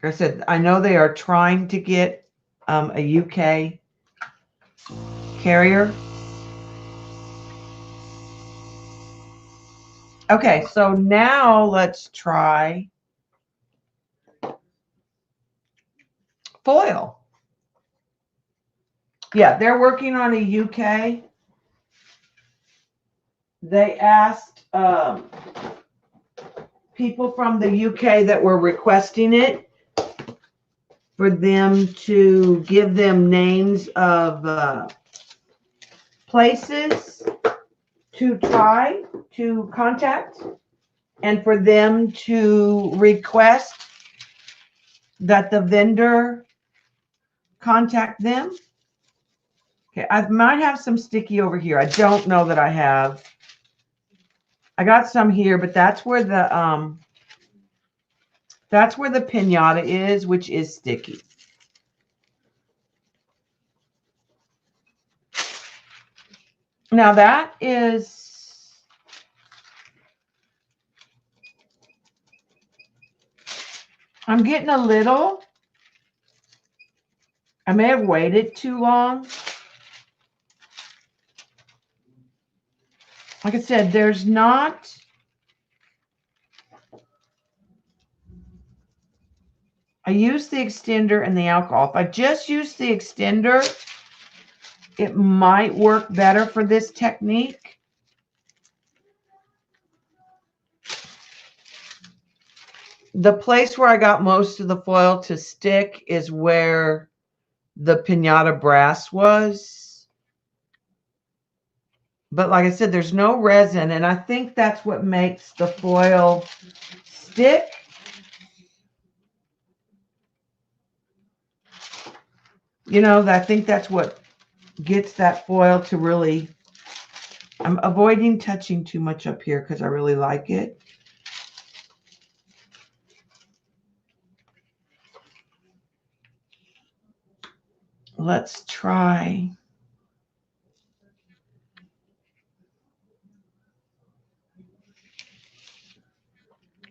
Like I said, I know they are trying to get a UK carrier. Okay, so now let's try foil. Yeah, they're working on a UK. They asked people from the UK that were requesting it for them to give them names of places to try to contact and for them to request that the vendor contact them. Okay, I might have some sticky over here. I don't know that I have. I got some here, but that's where the piñata is, which is sticky. Now that is, I'm getting a little, I may have waited too long. Like I said, there's not, I use the extender and the alcohol. If I just use the extender, it might work better for this technique. The place where I got most of the foil to stick is where the piñata brass was. But like I said, there's no resin, and I think that's what makes the foil stick. You know, I think that's what gets that foil to really, I'm avoiding touching too much up here because I really like it. Let's try.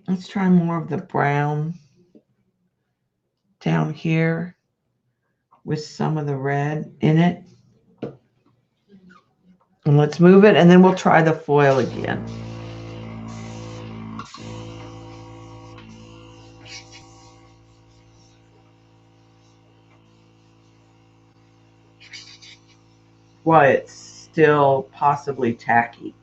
Let's try more of the brown down here with some of the red in it. And let's move it, and then we'll try the foil again. While it's still possibly tacky.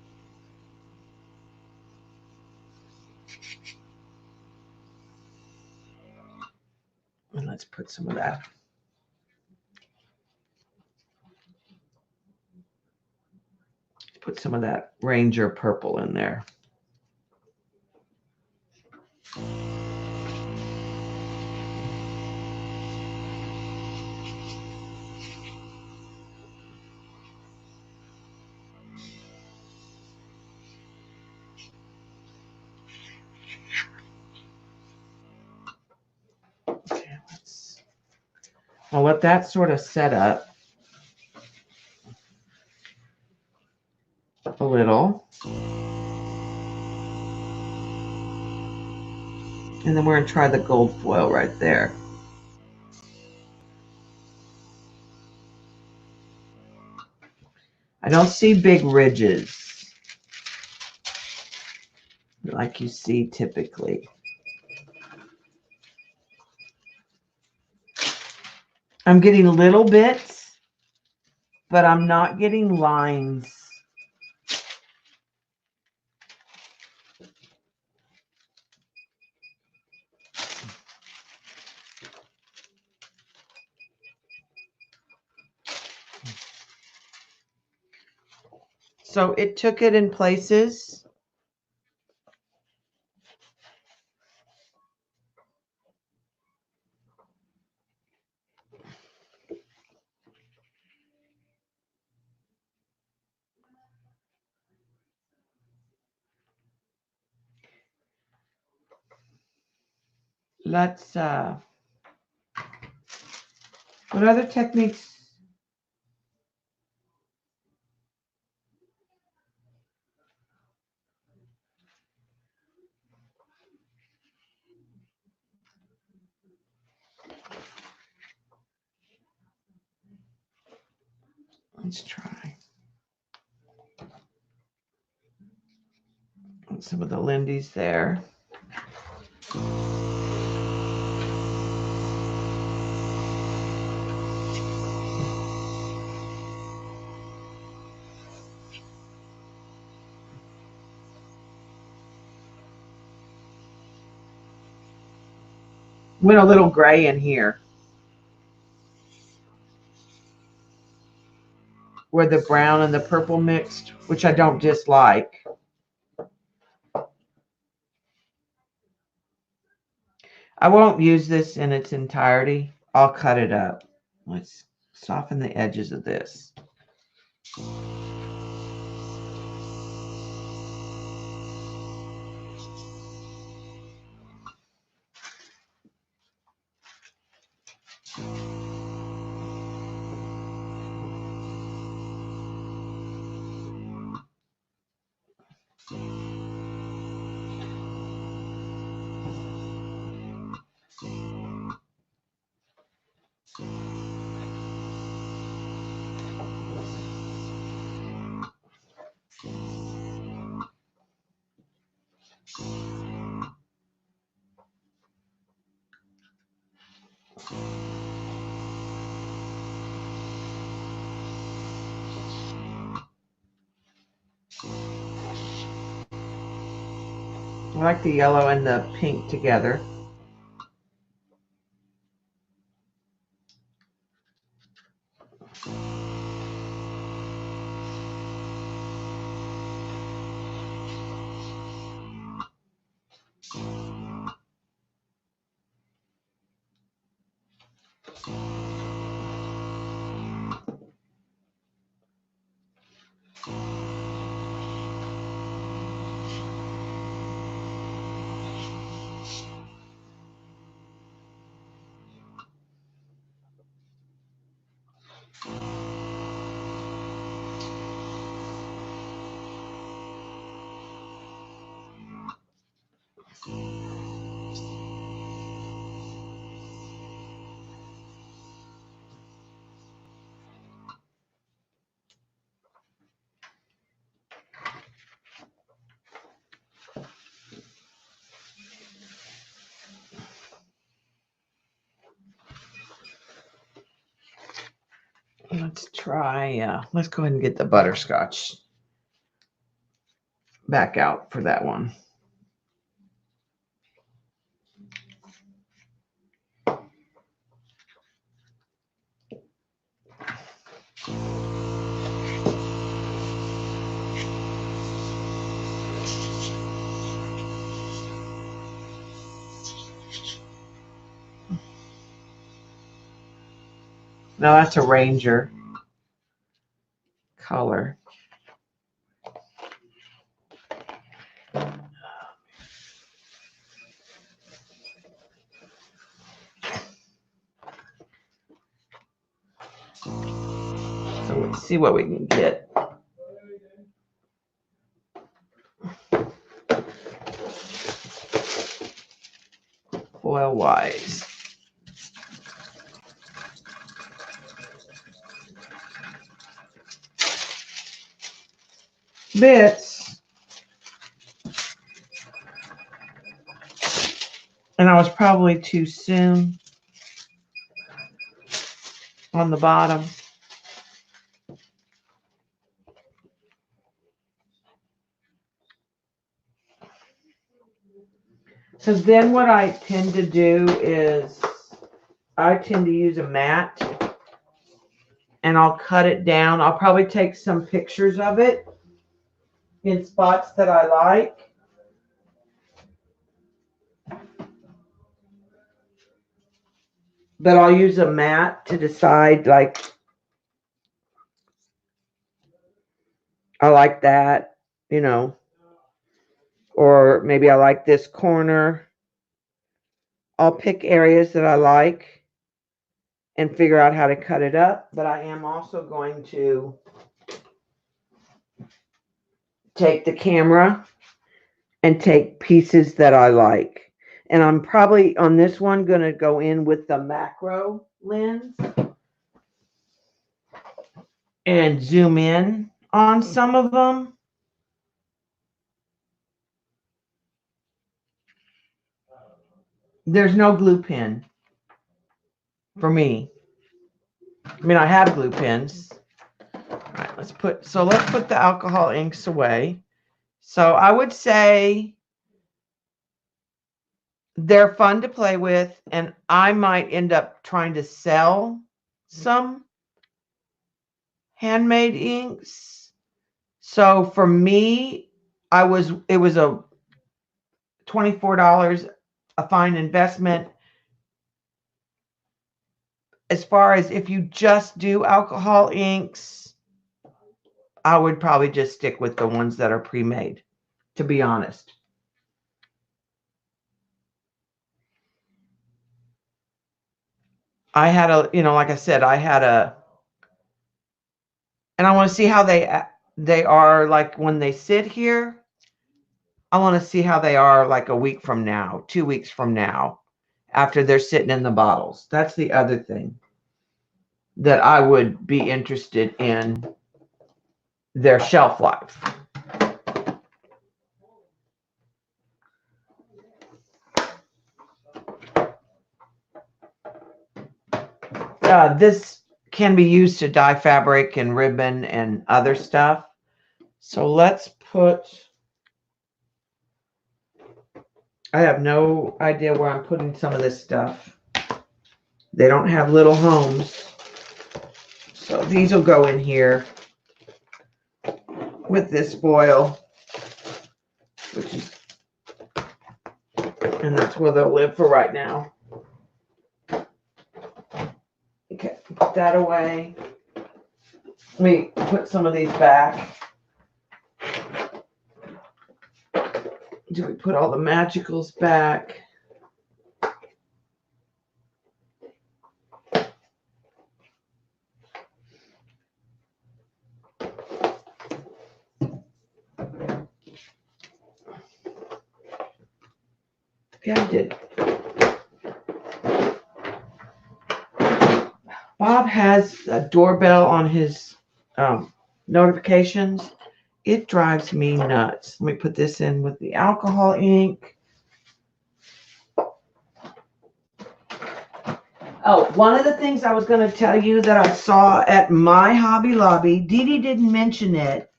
And let's put some of that. Put some of that Ranger purple in there. Okay, I'll let that sort of set up a little. And then we're going to try the gold foil right there. I don't see big ridges like you see typically. I'm getting little bits, but I'm not getting lines. So it took it in places. Let's, what other techniques? Let's try some of the Lindy's there. Went a little gray in here where the brown and the purple mixed, which I don't dislike. I won't use this in its entirety. I'll cut it up. Let's soften the edges of this. I like the yellow and the pink together. Let's try, let's go ahead and get the butterscotch back out for that one. Now that's a Ranger color. So let's see what we can get. Foil wise. Bits. And I was probably too soon. on the bottom. So then what I tend to do is I tend to use a mat and I'll cut it down. I'll probably take some pictures of it in spots that I like. But I'll use a mat to decide, like, I like that, you know, or maybe I like this corner. I'll pick areas that I like and figure out how to cut it up. But I am also going to take the camera and take pieces that I like. And I'm probably on this one going to go in with the macro lens and zoom in on some of them. There's no glue pen for me. I mean, I have glue pens. All right, let's put the alcohol inks away. So I would say they're fun to play with, and I might end up trying to sell some handmade inks. So for me, it was a $24, a fine investment. As far as if you just do alcohol inks, I would probably just stick with the ones that are pre-made, to be honest. I had a, like I said, and I want to see how they are like when they sit here. I want to see how they are like a week from now, 2 weeks from now, after they're sitting in the bottles. That's the other thing that I would be interested in, their shelf life. This can be used to dye fabric and ribbon and other stuff. So let's put, I have no idea where I'm putting some of this stuff. They don't have little homes. So these will go in here with this foil, and that's where they'll live for right now. Okay, put that away. Let me put some of these back. Do we put all the magicals back? Yeah, I did. Bob has a doorbell on his notifications. It drives me nuts. Let me put this in with the alcohol ink. Oh, one of the things I was going to tell you that I saw at my Hobby Lobby, Dee Dee didn't mention it.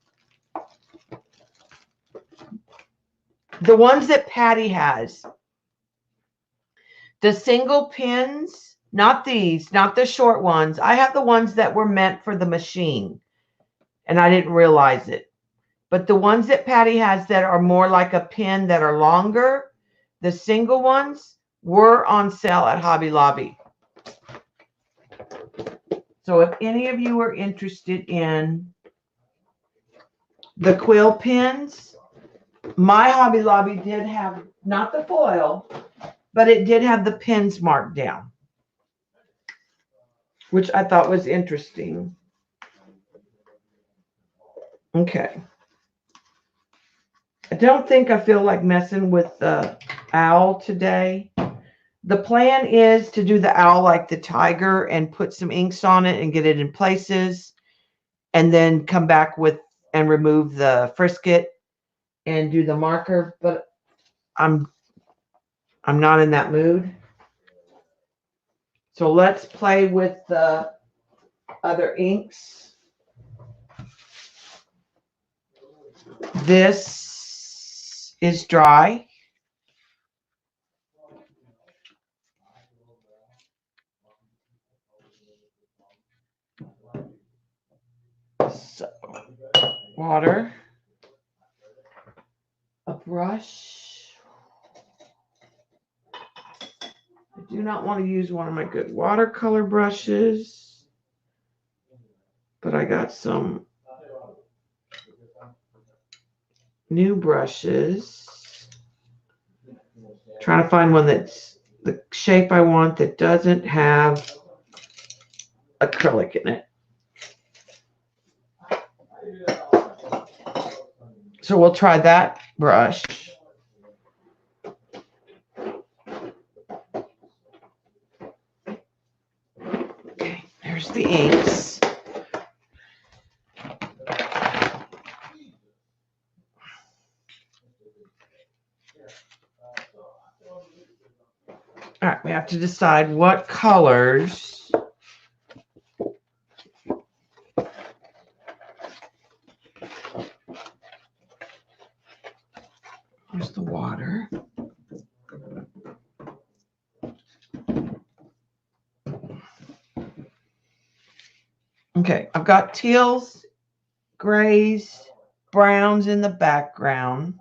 The ones that Patty has. The single pins, not these, not the short ones. I have the ones that were meant for the machine, and I didn't realize it. But the ones that Patty has that are more like a pin that are longer, the single ones were on sale at Hobby Lobby. So if any of you are interested in the quill pins, my Hobby Lobby did have, not the foil, but it did have the pins marked down, which I thought was interesting. Okay. I don't think I feel like messing with the owl today. The plan is to do the owl like the tiger and put some inks on it and get it in places, and then come back with and remove the frisket and do the marker. But I'm not in that mood. So let's play with the other inks. This is dry. So, water, a brush. I do not want to use one of my good watercolor brushes, but I got some new brushes. Trying to find one that's the shape I want that doesn't have acrylic in it. So we'll try that brush. Okay, there's the inks. All right, we have to decide what colors. There's the water. Okay, I've got teals, grays, browns in the background.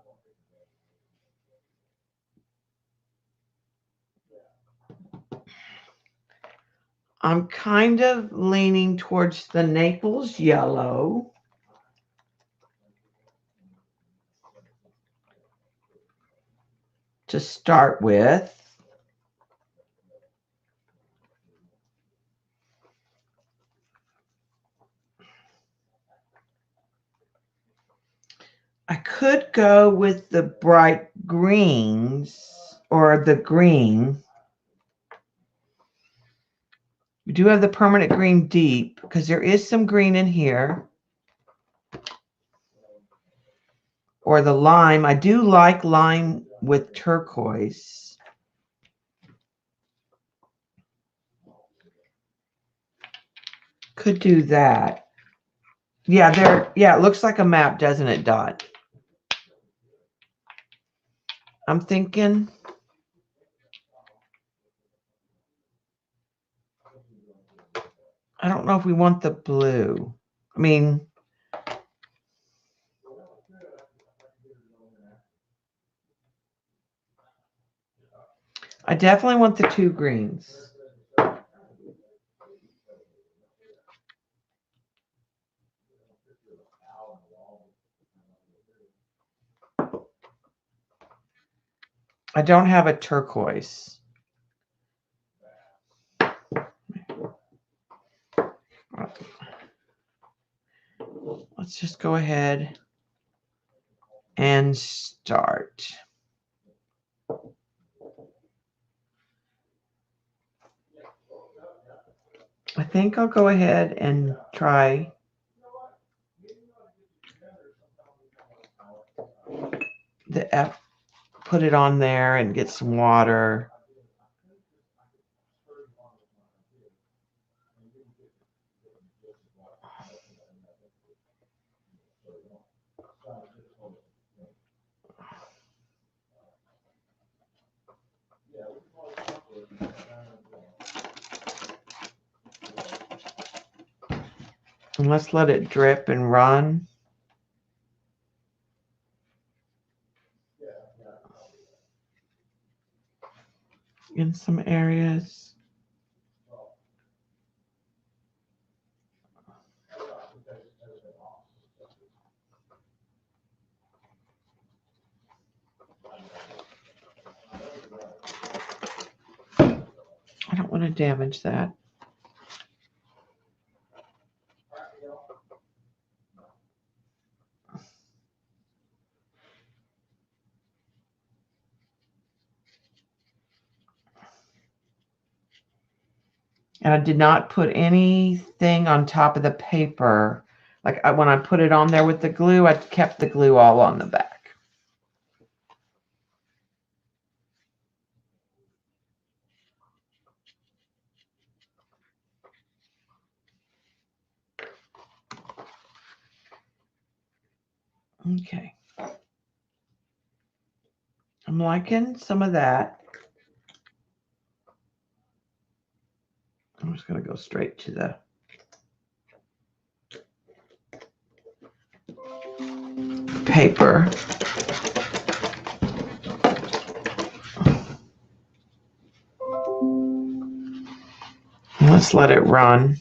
I'm kind of leaning towards the Naples yellow. To start with. I could go with the bright greens or the green. We do have the permanent green deep because there is some green in here. Or the lime. I do like lime with turquoise. Could do that. Yeah, it looks like a map, doesn't it, Dot? I'm thinking I don't know if we want the blue. I mean, I definitely want the two greens. I don't have a turquoise. Let's just go ahead and start. I think I'll go ahead and try the F, put it on there and get some water. And let's let it drip and run. In some areas. I don't want to damage that. And I did not put anything on top of the paper. Like when I put it on there with the glue, I kept the glue all on the back. Okay. I'm liking some of that. I'm just going to go straight to the paper. Let's let it run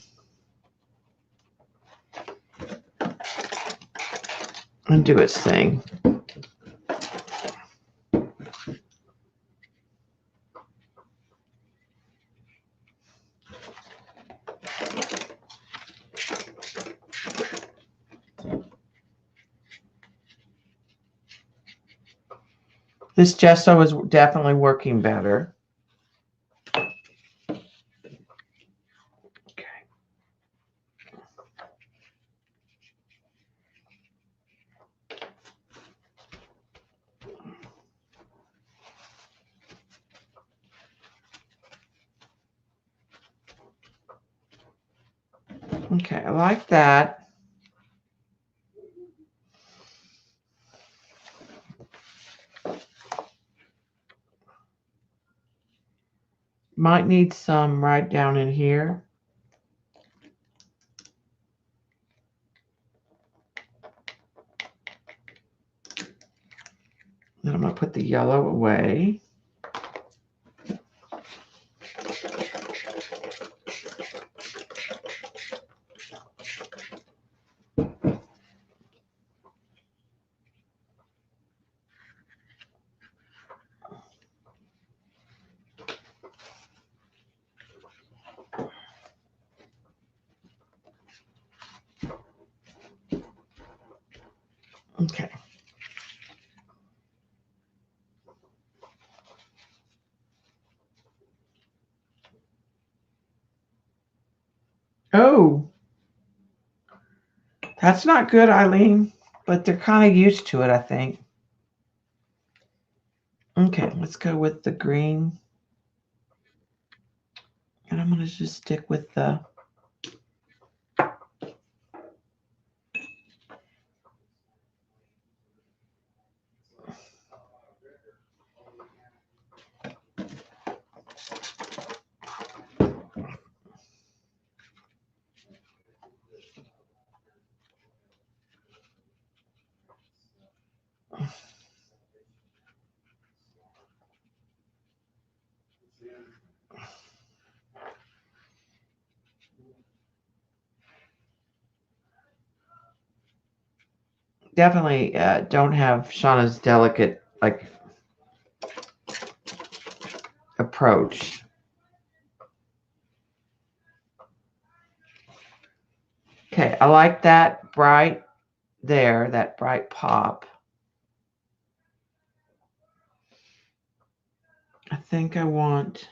and do its thing. This gesso is definitely working better. Okay, I like that. Might need some right down in here. Then I'm going to put the yellow away. Okay. Oh, that's not good, Eileen, but they're kind of used to it, I think. Okay, let's go with the green. And I'm going to just stick with the definitely don't have Shauna's delicate approach. Okay, I like that bright there, that bright pop. I think I want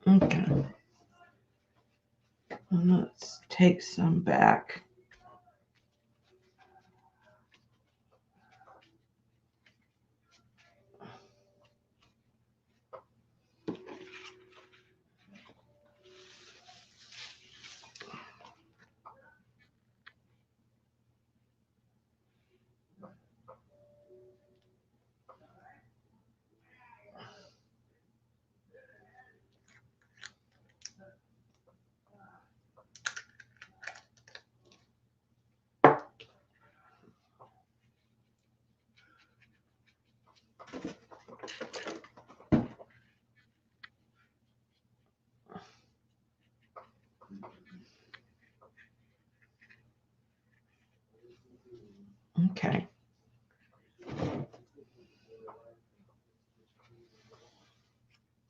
okay. Let's take some back.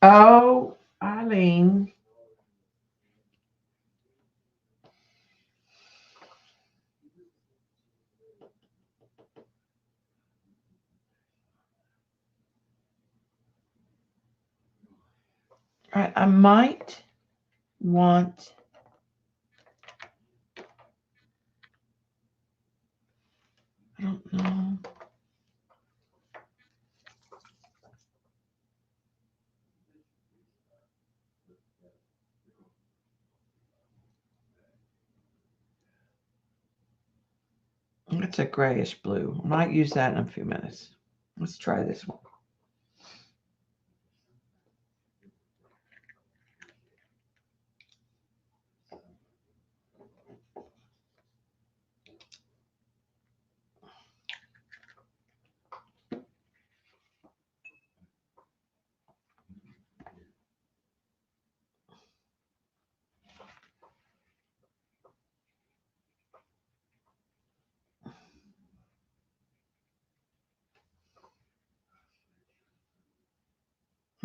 Oh, Eileen. All right, I might want. I don't know. It's a grayish blue. I might use that in a few minutes. Let's try this one.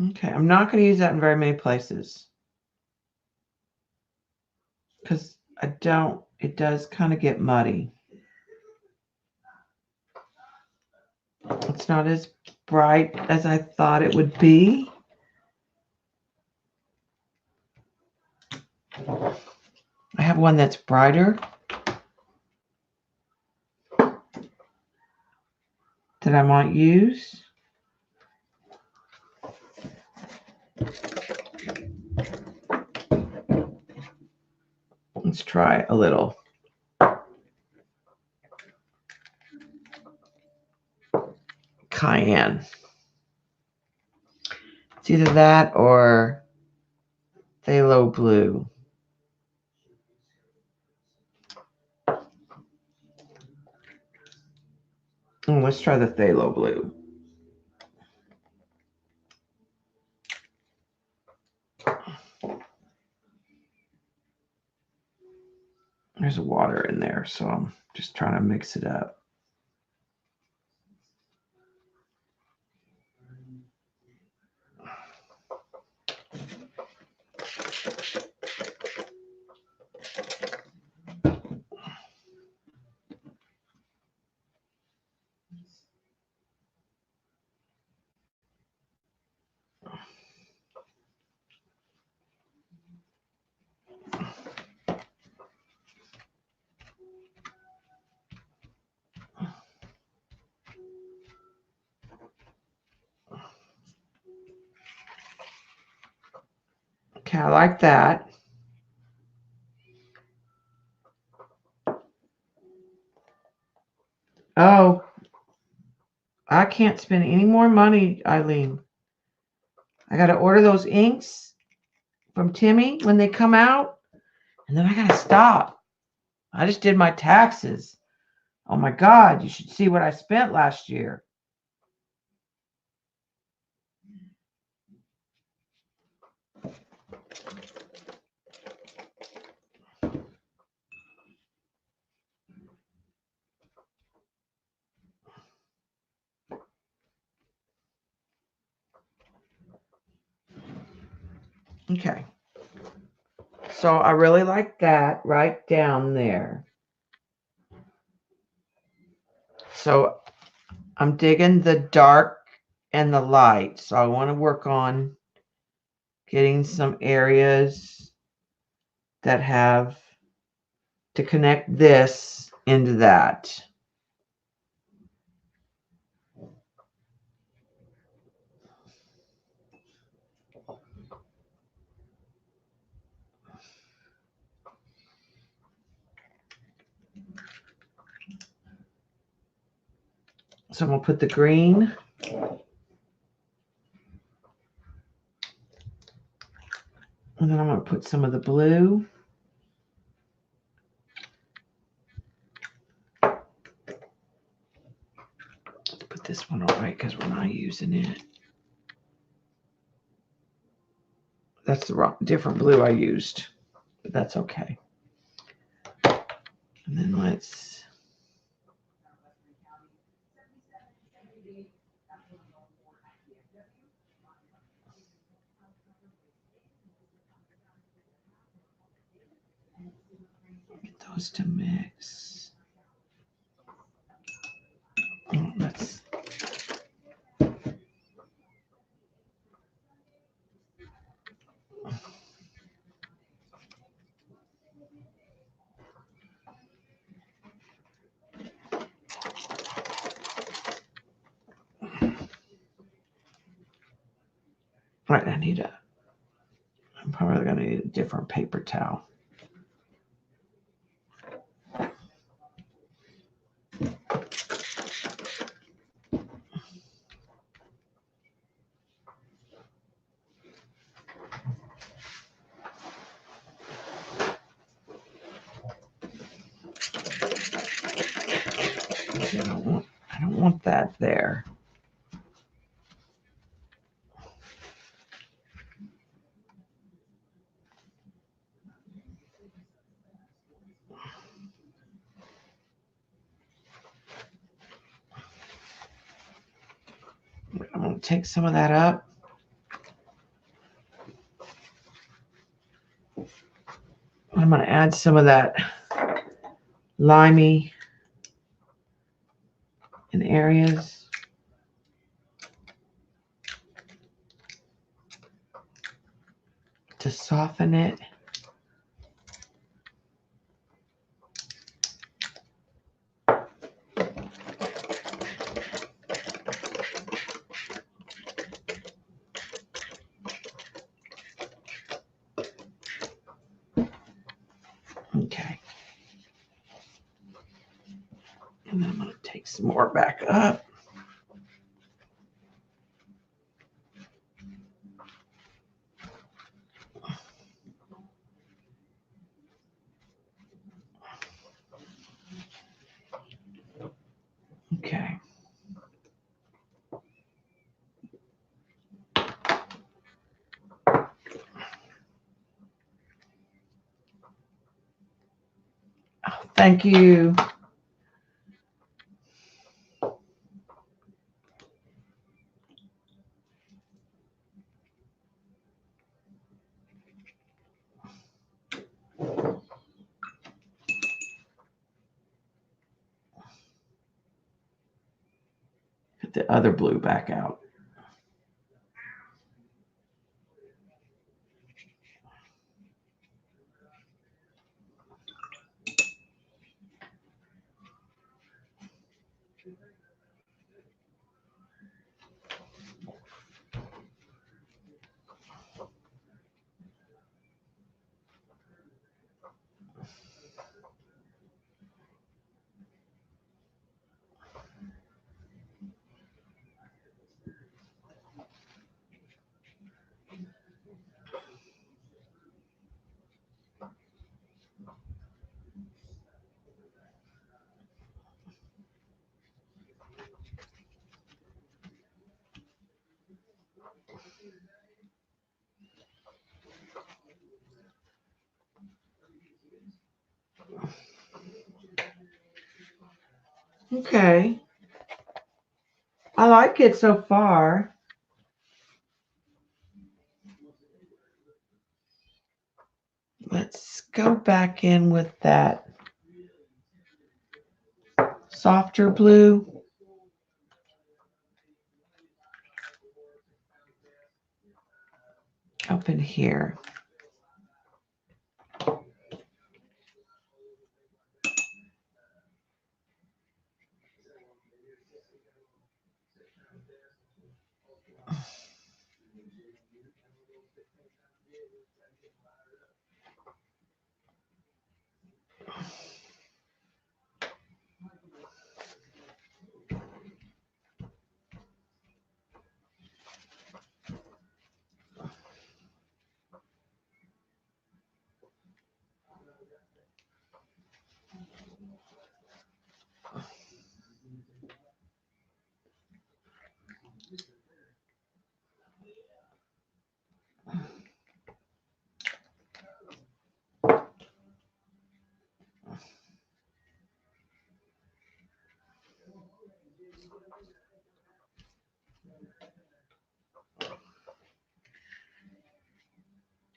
Okay, I'm not going to use that in very many places because I don't, it does kind of get muddy. It's not as bright as I thought it would be. I have one that's brighter that I might use. Let's try a little. Cayenne. It's either that or phthalo blue. Let's try the phthalo blue. There's water in there, so I'm just trying to mix it up. Okay, I like that. Oh, I can't spend any more money, Eileen. I got to order those inks from Timmy when they come out, and then I got to stop. I just did my taxes. Oh my God, you should see what I spent last year. Okay. So I really like that right down there. So I'm digging the dark and the light. So I want to work on getting some areas that have to connect this into that. So I'm going to put the green. And then I'm going to put some of the blue. Put this one away because we're not using it. That's the wrong, different blue I used, but that's okay. And then let's. supposed to mix. Oh, let's. Right, I'm probably going to need a different paper towel. I don't want that there. I'm going to take some of that up. I'm going to add some of that limey in areas. To soften it. Okay. And then I'm going to take some more back up. Okay. Oh, thank you. Get the other blue back out. Okay. I like it so far. Let's go back in with that softer blue. Up in here.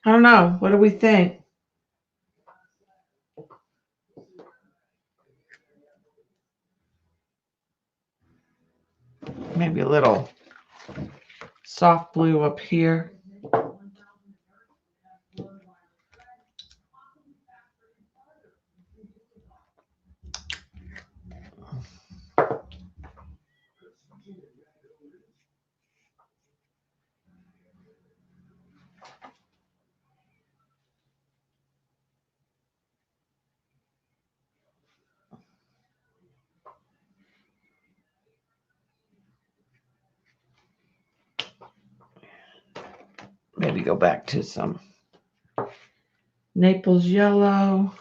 I don't know. What do we think? maybe a little soft blue up here. Maybe go back to some Naples yellow.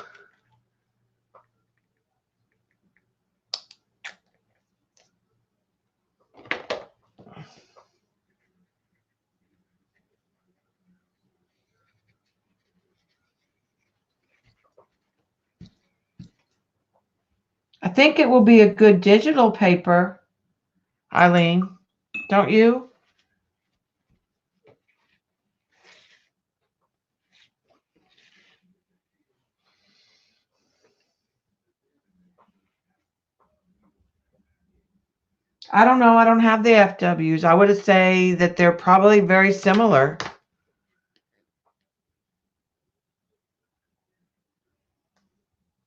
I think it will be a good digital paper, Eileen. Don't you? I don't know. I don't have the FWs. I would say that they're probably very similar.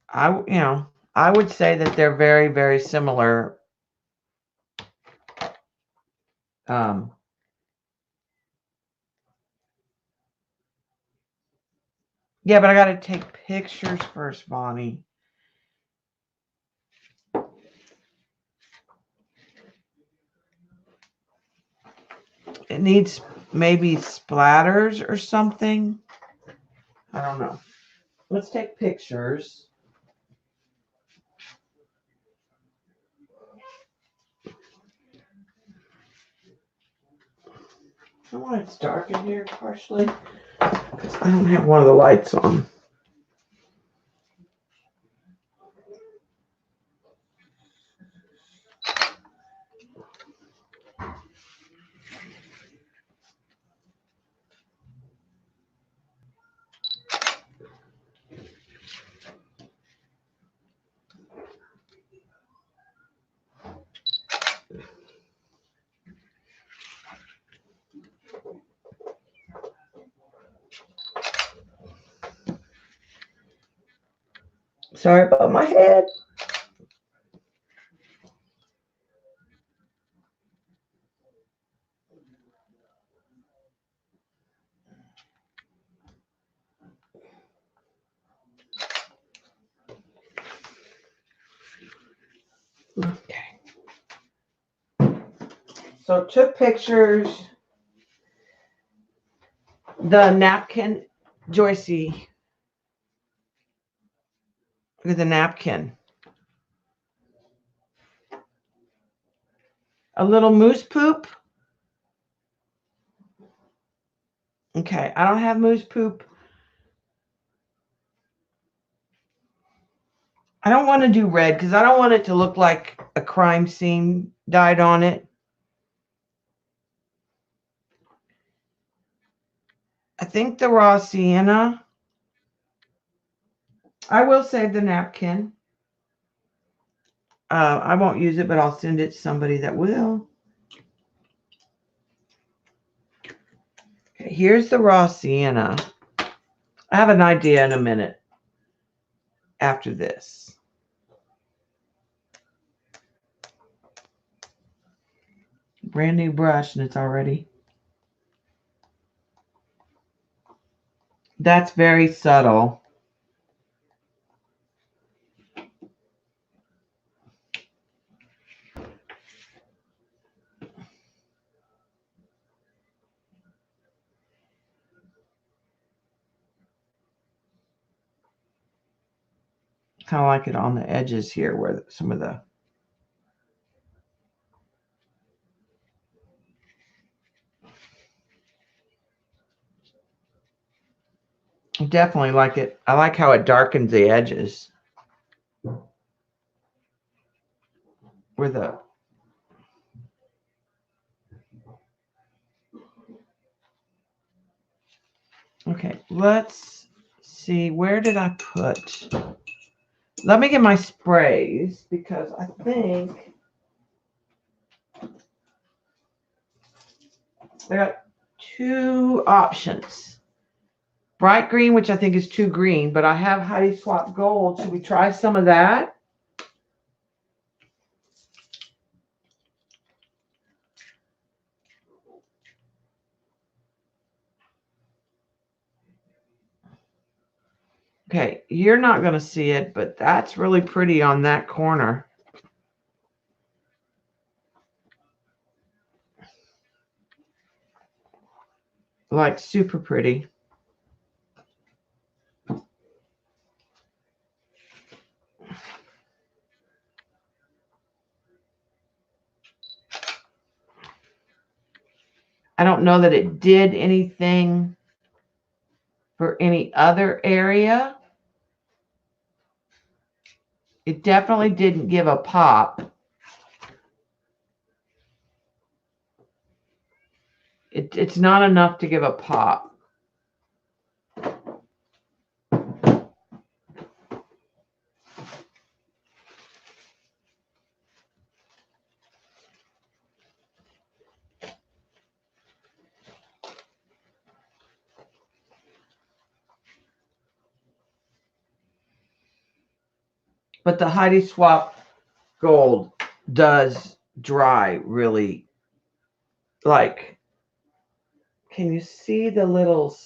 I would say that they're very, very similar. Yeah, but I got to take pictures first, Bonnie. It needs maybe splatters or something. I don't know. Let's take pictures. I want it's dark in here partially because I don't have one of the lights on. Sorry about my head. Okay. So took pictures. The napkin, Joycey. Look at the napkin. A little moose poop. Okay, I don't have moose poop. I don't want to do red because I don't want it to look like a crime scene died on it. I think the raw sienna. I will save the napkin. I won't use it, but I'll send it to somebody that will. Okay, here's the raw sienna. I have an idea in a minute after this. Brand new brush, and it's already. That's very subtle. Kind of like it on the edges here where some of the. Definitely like it. I like how it darkens the edges. Where the. Okay, let's see. Where did I put? Let me get my sprays because I think I got two options. Bright green, which I think is too green, but I have Heidi Swap Gold. Should we try some of that? Okay, you're not going to see it, but that's really pretty on that corner. Like super pretty. I don't know that it did anything for any other area. It definitely didn't give a pop. It's not enough to give a pop. But the Heidi Swap Gold does dry really, like, can you see the little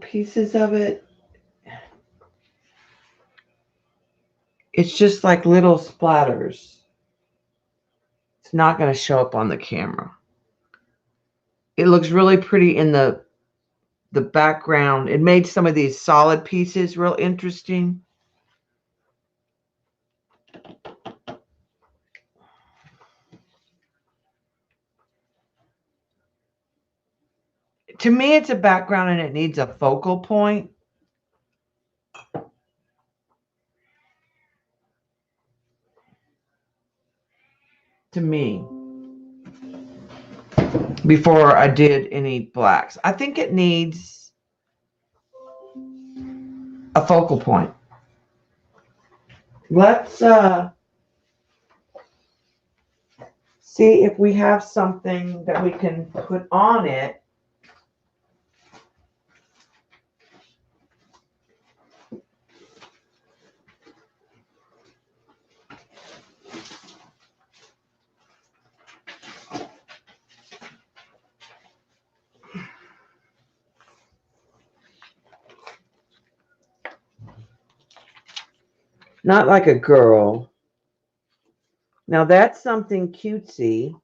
pieces of it? It's just like little splatters. It's not going to show up on the camera. It looks really pretty in the background. It made some of these solid pieces real interesting. To me, it's a background and it needs a focal point. To me, before I did any blacks, I think it needs a focal point. Let's see if we have something that we can put on it. Not like a girl. Now that's something cutesy.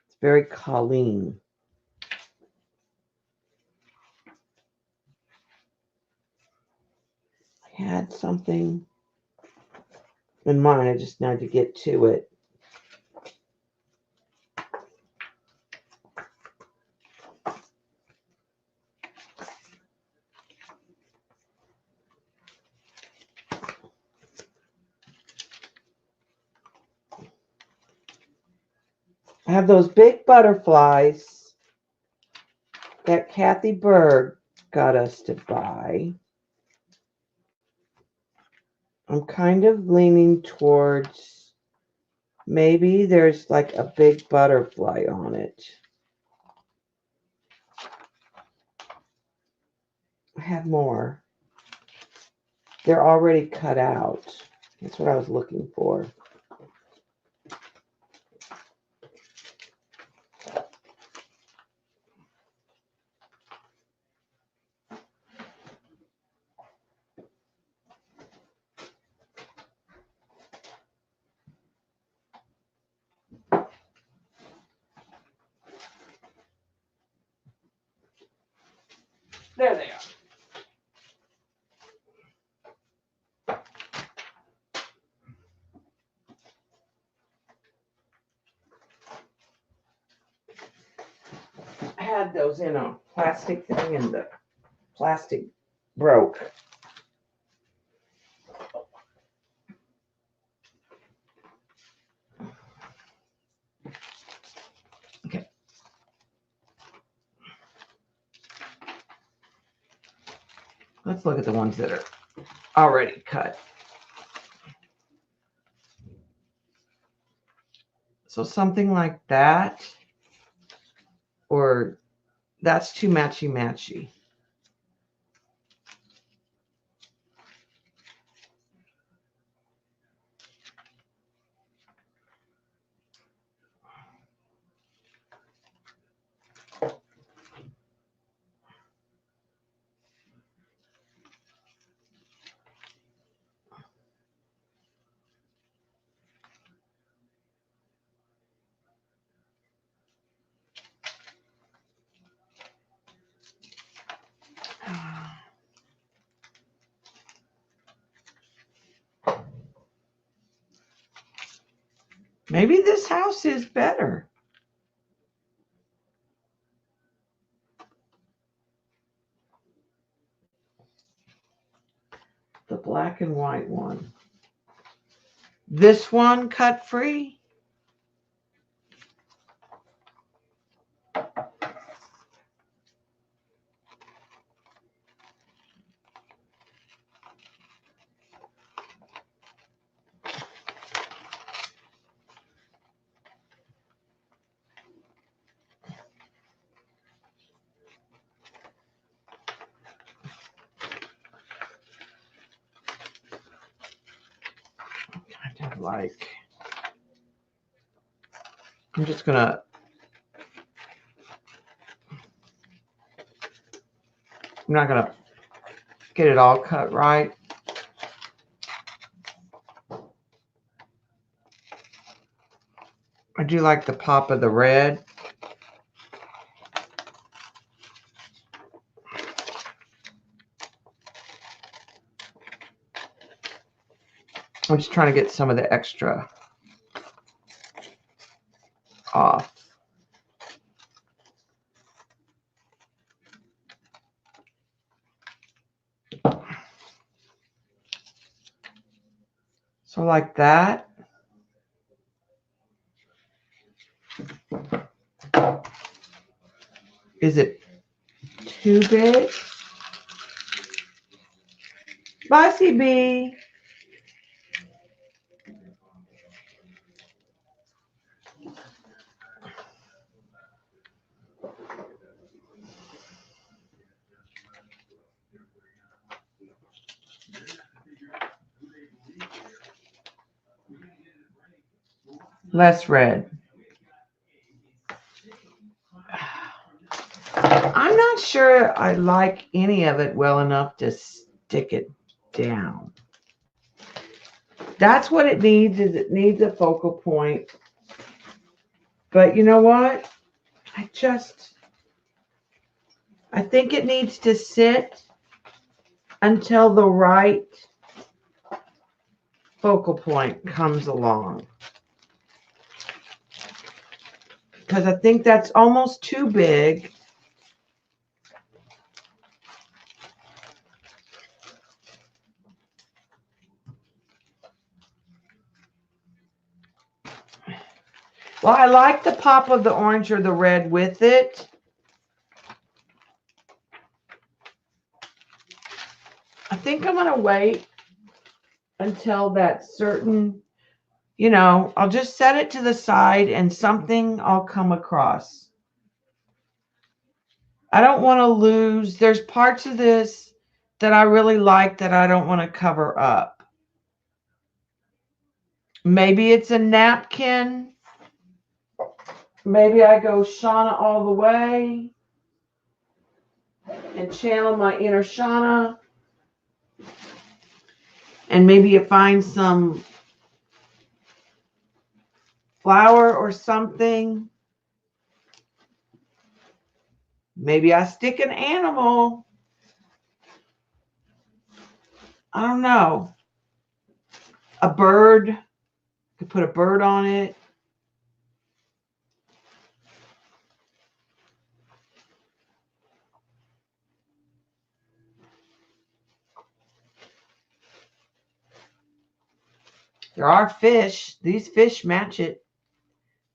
It's very Colleen. I had something in mind. I just need to get to it. I have those big butterflies that Kathy Berg got us to buy. I'm kind of leaning towards maybe there's like a big butterfly on it. I have more. They're already cut out. That's what I was looking for. There they are. I had those in a plastic thing and the plastic broke. Okay. Let's look at the ones that are already cut. So something like that, or that's too matchy-matchy. Maybe this house is better. The black and white one. This one cut free. Kind of like, I'm just gonna, I'm not gonna get it all cut right. I do like the pop of the red. I'm just trying to get some of the extra off. So like that. Is it too big? Bye, CB. Less red. I'm not sure I like any of it well enough to stick it down. That's what it needs, is it needs a focal point. But you know what? I think it needs to sit until the right focal point comes along. Because I think that's almost too big. Well, I like the pop of the orange or the red with it. I think I'm going to wait until that certain, you know, I'll just set it to the side and something I'll come across. I don't want to lose. There's parts of this that I really like that I don't want to cover up. Maybe it's a napkin. Maybe I go Shauna all the way and channel my inner Shauna. And maybe you find some flower or something. Maybe I stick an animal. I don't know. A bird. Could put a bird on it. There are fish. These fish match it.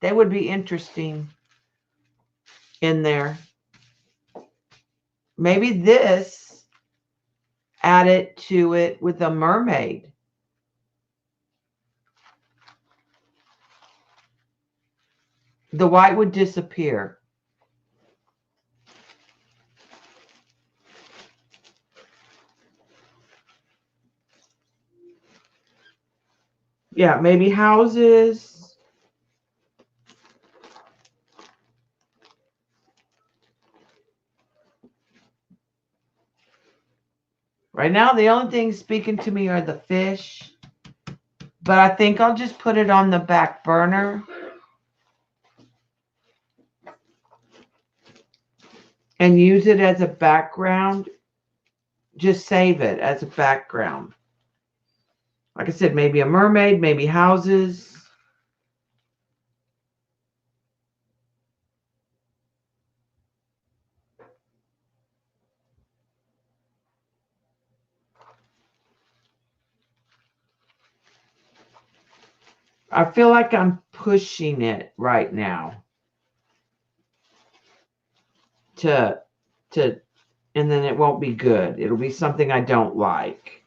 They would be interesting in there. Maybe this, add it to it with a mermaid. the white would disappear. Yeah, maybe houses. Right now, the only things speaking to me are the fish. But I think I'll just put it on the back burner. And use it as a background. Just save it as a background. Like I said, maybe a mermaid, maybe houses. I feel like I'm pushing it right now to and then it won't be good. It'll be something I don't like.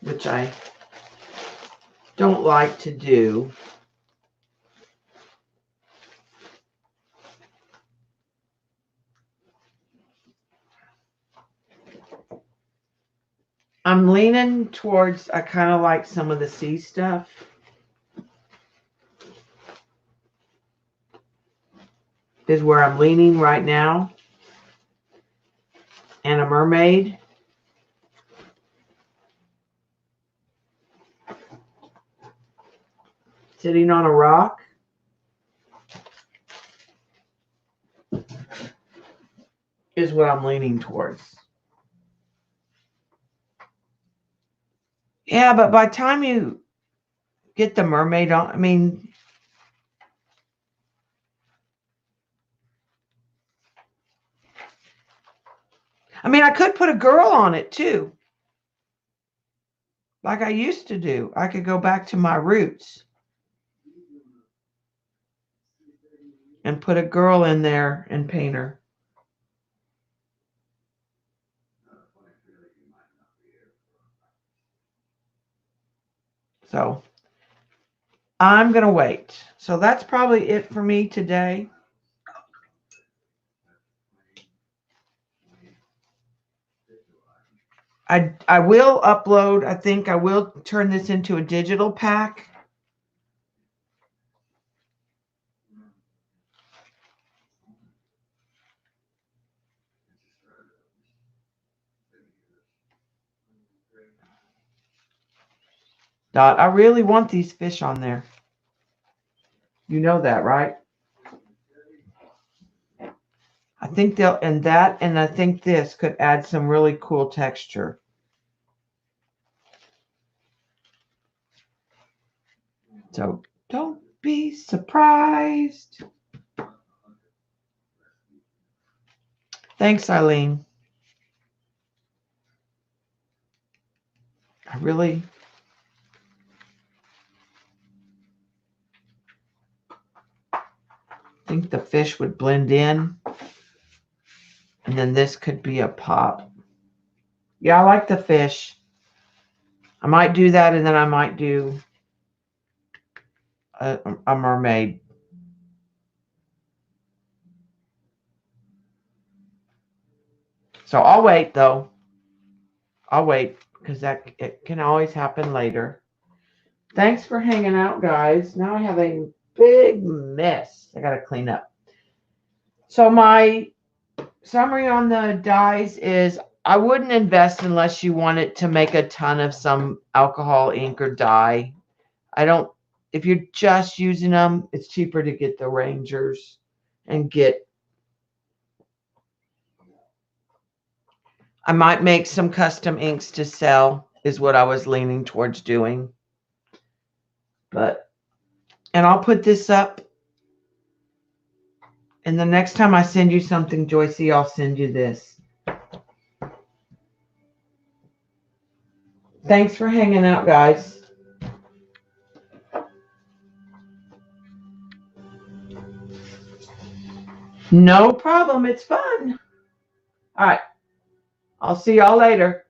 Which I don't like to do. I'm leaning towards, I kind of like some of the sea stuff. Is where I'm leaning right now. And a mermaid. Sitting on a rock. Is what I'm leaning towards. Yeah, but by the time you get the mermaid on, I mean, I could put a girl on it too. Like I used to do. I could go back to my roots. And put a girl in there and paint her. So I'm going to wait. So that's probably it for me today. I will upload, I think I will turn this into a digital pack. Dot, I really want these fish on there. You know that, right? I think they'll, and that, and I think this could add some really cool texture. So don't be surprised. Thanks, Eileen. I really think the fish would blend in. And then this could be a pop. Yeah, I like the fish. I might do that, and then I might do a mermaid. So I'll wait, though. I'll wait, because it can always happen later. Thanks for hanging out, guys. Now I have a big mess I got to clean up. So my summary on the dyes is I wouldn't invest unless you wanted to make a ton of some alcohol ink or dye. If you're just using them, it's cheaper to get the Rangers and I might make some custom inks to sell is what I was leaning towards doing. And I'll put this up. And the next time I send you something, Joycey, I'll send you this. Thanks for hanging out, guys. No problem. It's fun. All right. I'll see y'all later.